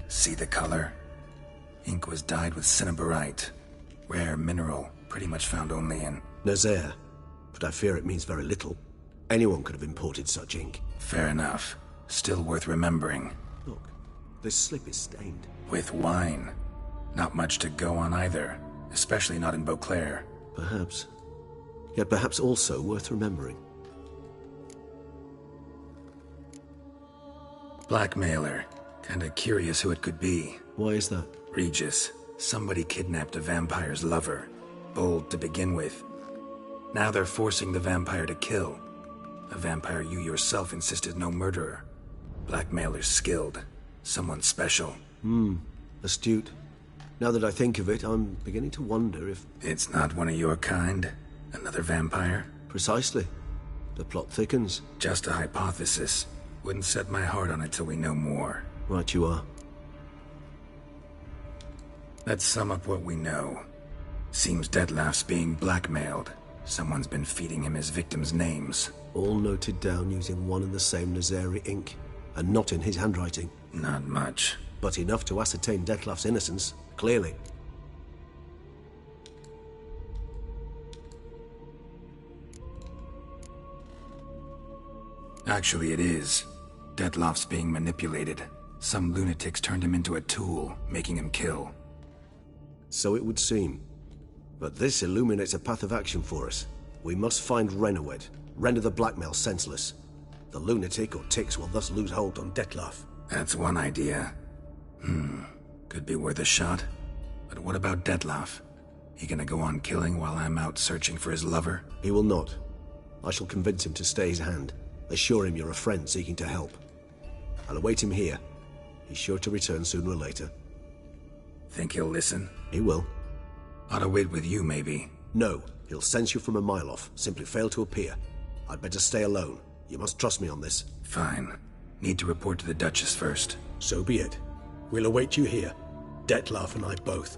S15: See the color? Ink was dyed with cinnabarite. Rare mineral, pretty much found only in
S7: Nazaire. But I fear it means very little. Anyone could have imported such ink.
S15: Fair enough. Still worth remembering.
S7: Look, this slip is stained.
S15: With wine. Not much to go on either. Especially not in Beauclair.
S7: Perhaps. Yet perhaps also worth remembering.
S15: Blackmailer. Kinda curious who it could be.
S7: Why is that?
S15: Regis. Somebody kidnapped a vampire's lover. Bold to begin with. Now they're forcing the vampire to kill. A vampire you yourself insisted no murderer. Blackmailer's skilled. Someone special.
S7: Astute. Now that I think of it, I'm beginning to wonder if...
S15: It's not one of your kind? Another vampire?
S7: Precisely. The plot thickens.
S15: Just a hypothesis. Wouldn't set my heart on it till we know more.
S7: Right you are.
S15: Let's sum up what we know. Seems Detlef's being blackmailed. Someone's been feeding him his victims' names.
S7: All noted down using one and the same Nazari ink. And not in his handwriting.
S15: Not much.
S7: But enough to ascertain Detlef's innocence, clearly.
S15: Actually, it is. Detlef's being manipulated. Some lunatics turned him into a tool, making him kill.
S7: So it would seem. But this illuminates a path of action for us. We must find Renowed, render the blackmail senseless. The lunatic or ticks will thus lose hold on Detlef.
S15: That's one idea. Could be worth a shot. But what about Detlef? He gonna go on killing while I'm out searching for his lover?
S7: He will not. I shall convince him to stay his hand. Assure him you're a friend seeking to help. I'll await him here. He's sure to return sooner or later.
S15: Think he'll listen?
S7: He will.
S15: Ought to wait with you, maybe.
S7: No, he'll sense you from a mile off. Simply fail to appear. I'd better stay alone. You must trust me on this.
S15: Fine. Need to report to the Duchess first.
S8: So be it. We'll await you here. Detlef and I both.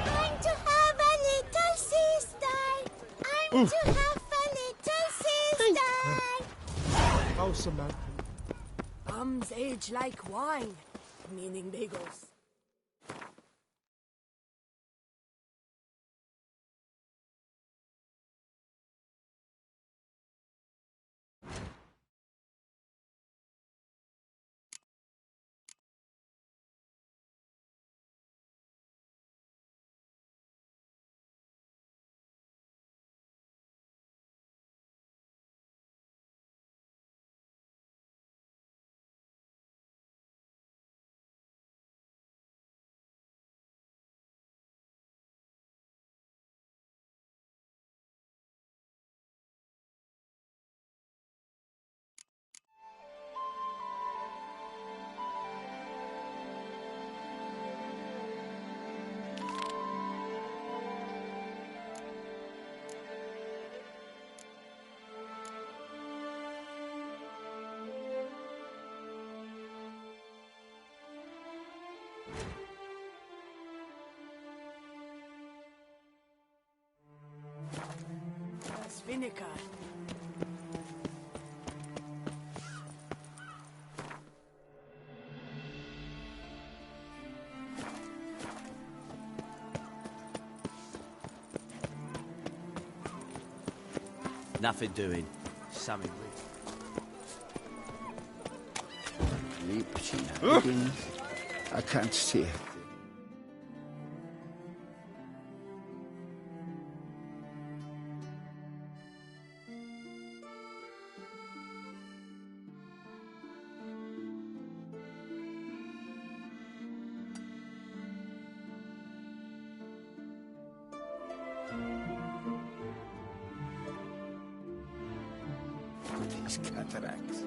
S19: I'm to have a little sister. I'm to have a little sister.
S16: How, Samantha?
S18: Bums age like wine, meaning bagels.
S22: vinegar.
S21: Nothing doing. Something
S6: Liebchen, I can't see it. These cataracts.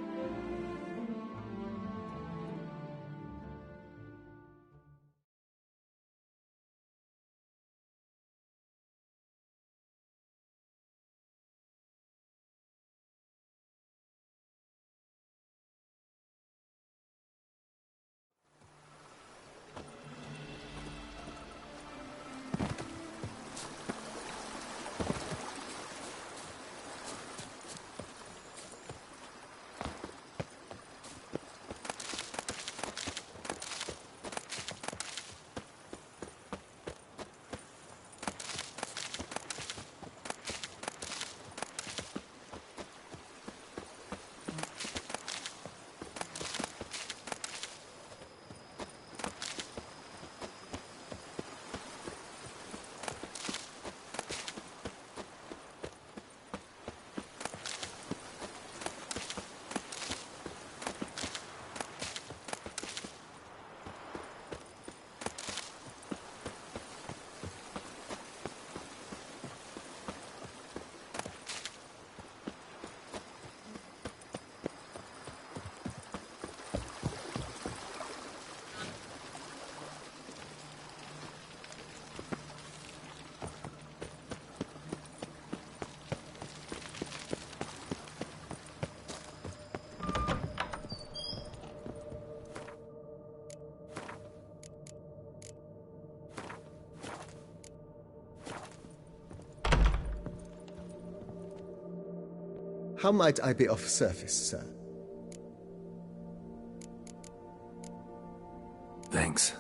S9: How might I be of service, sir?
S15: Thanks.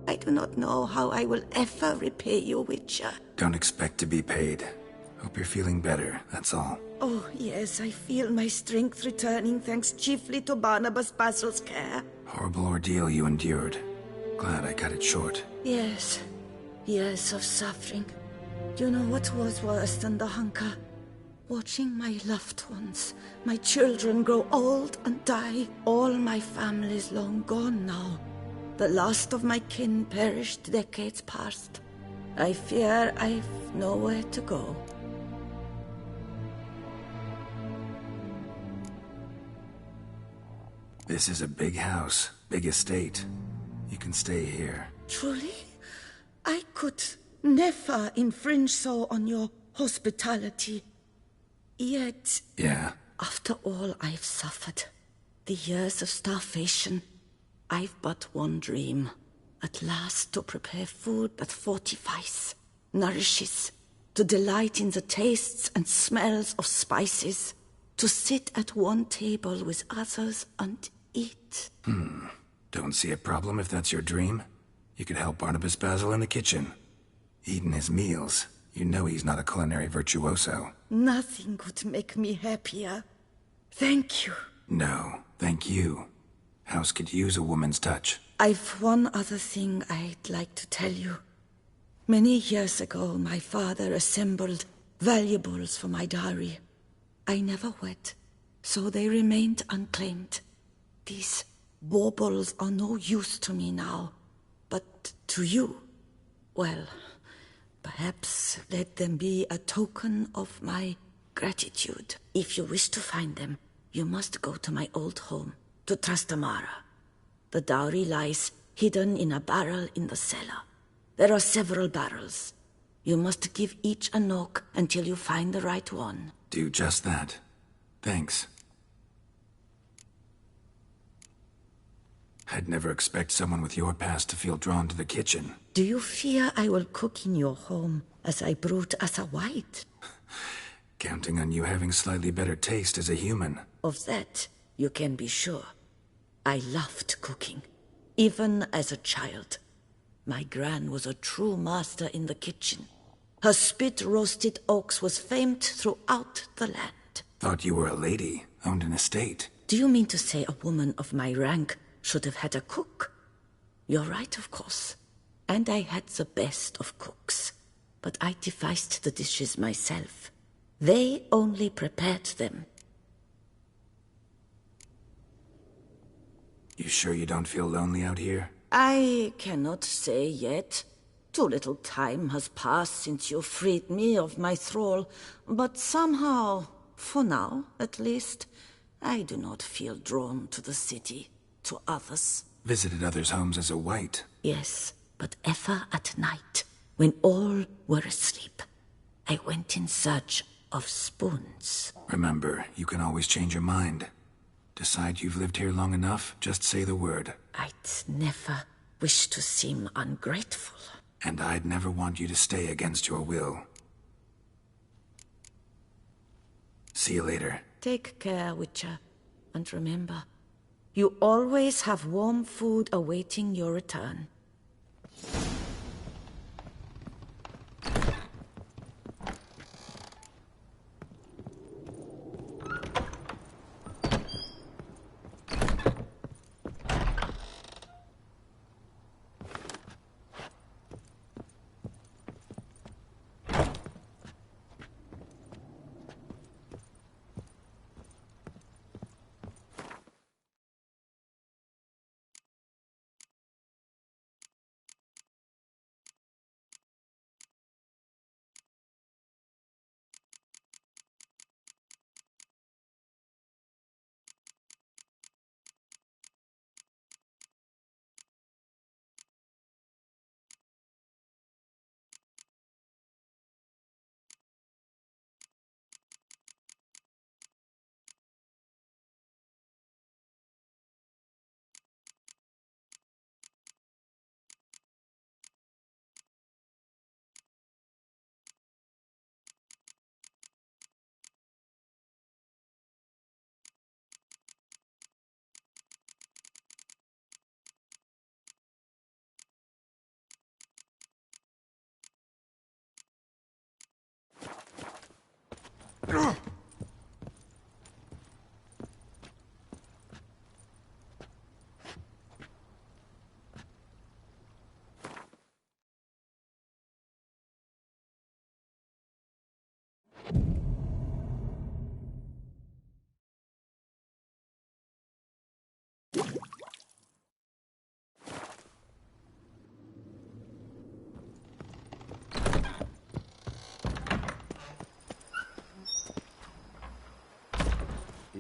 S23: I do not know how I will ever repay you, Witcher.
S15: Don't expect to be paid. Hope you're feeling better, that's all.
S23: Oh, yes, I feel my strength returning thanks chiefly to Barnabas Basil's care.
S15: Horrible ordeal you endured. Glad I cut it short.
S23: Yes, years of suffering. Do you know what was worse than the hunger? Watching my loved ones, my children grow old and die. All my family's long gone now. The last of my kin perished decades past. I fear I've nowhere to go.
S15: This is a big house, big estate. You can stay here.
S23: Truly? I could never infringe so on your hospitality. Yet...
S15: Yeah?
S23: After all I've suffered, the years of starvation, I've but one dream. At last to prepare food that fortifies, nourishes, to delight in the tastes and smells of spices, to sit at one table with others and eat.
S15: Don't see a problem if that's your dream. You could help Barnabas Basil in the kitchen. Eating his meals. You know he's not a culinary virtuoso.
S23: Nothing could make me happier. Thank you.
S15: No, thank you. House could use a woman's touch.
S23: I've one other thing I'd like to tell you. Many years ago, my father assembled valuables for my dowry. I never wed, so they remained unclaimed. These baubles are no use to me now, but to you, well, perhaps let them be a token of my gratitude. If you wish to find them, you must go to my old home, to Trastamara. The dowry lies hidden in a barrel in the cellar. There are several barrels. You must give each a knock until you find the right one.
S15: Do just that. Thanks. I'd never expect someone with your past to feel drawn to the kitchen.
S23: Do you fear I will cook in your home as I brewed as a white?
S15: Counting on you having slightly better taste as a human.
S23: Of that, you can be sure. I loved cooking, even as a child. My gran was a true master in the kitchen. Her spit-roasted oaks was famed throughout the land.
S15: Thought you were a lady, owned an estate.
S23: Do you mean to say a woman of my rank should have had a cook? You're right, of course. And I had the best of cooks. But I devised the dishes myself. They only prepared them.
S15: You sure you don't feel lonely out here?
S23: I cannot say yet. Too little time has passed since you freed me of my thrall, but somehow, for now at least, I do not feel drawn to the city, to others.
S15: Visited others' homes as a white?
S23: Yes, but ever at night, when all were asleep. I went in search of spoons.
S15: Remember, you can always change your mind. Decide you've lived here long enough, just say the word.
S23: I'd never wish to seem ungrateful.
S15: And I'd never want you to stay against your will. See you later.
S23: Take care, Witcher. And remember, you always have warm food awaiting your return.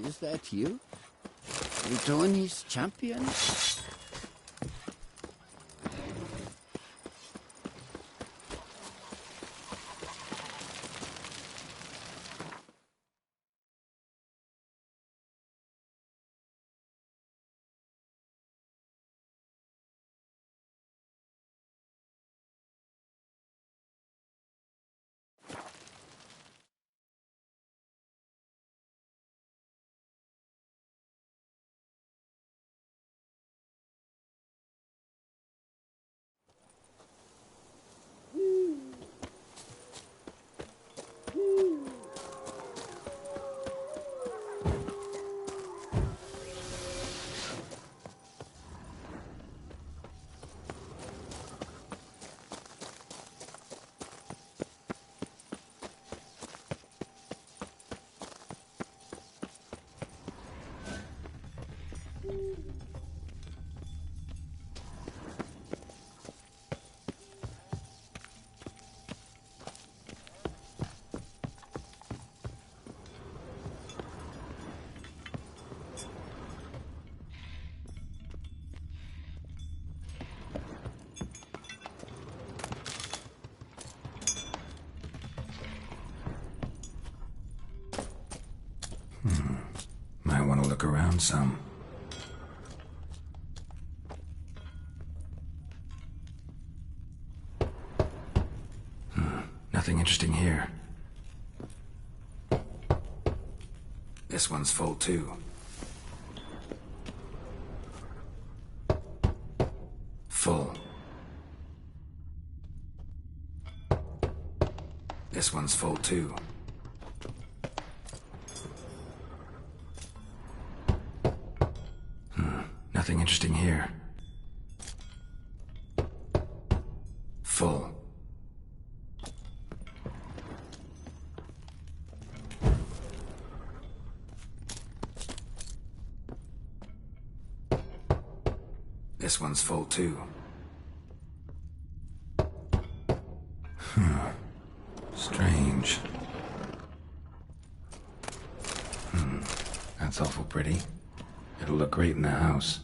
S6: Is that you? Retoni's champion?
S2: look around some. Nothing interesting here. This one's full too. Full. This one's full too. Nothing interesting here. Full. This one's full too. Strange. That's awful pretty. It'll look great in the house.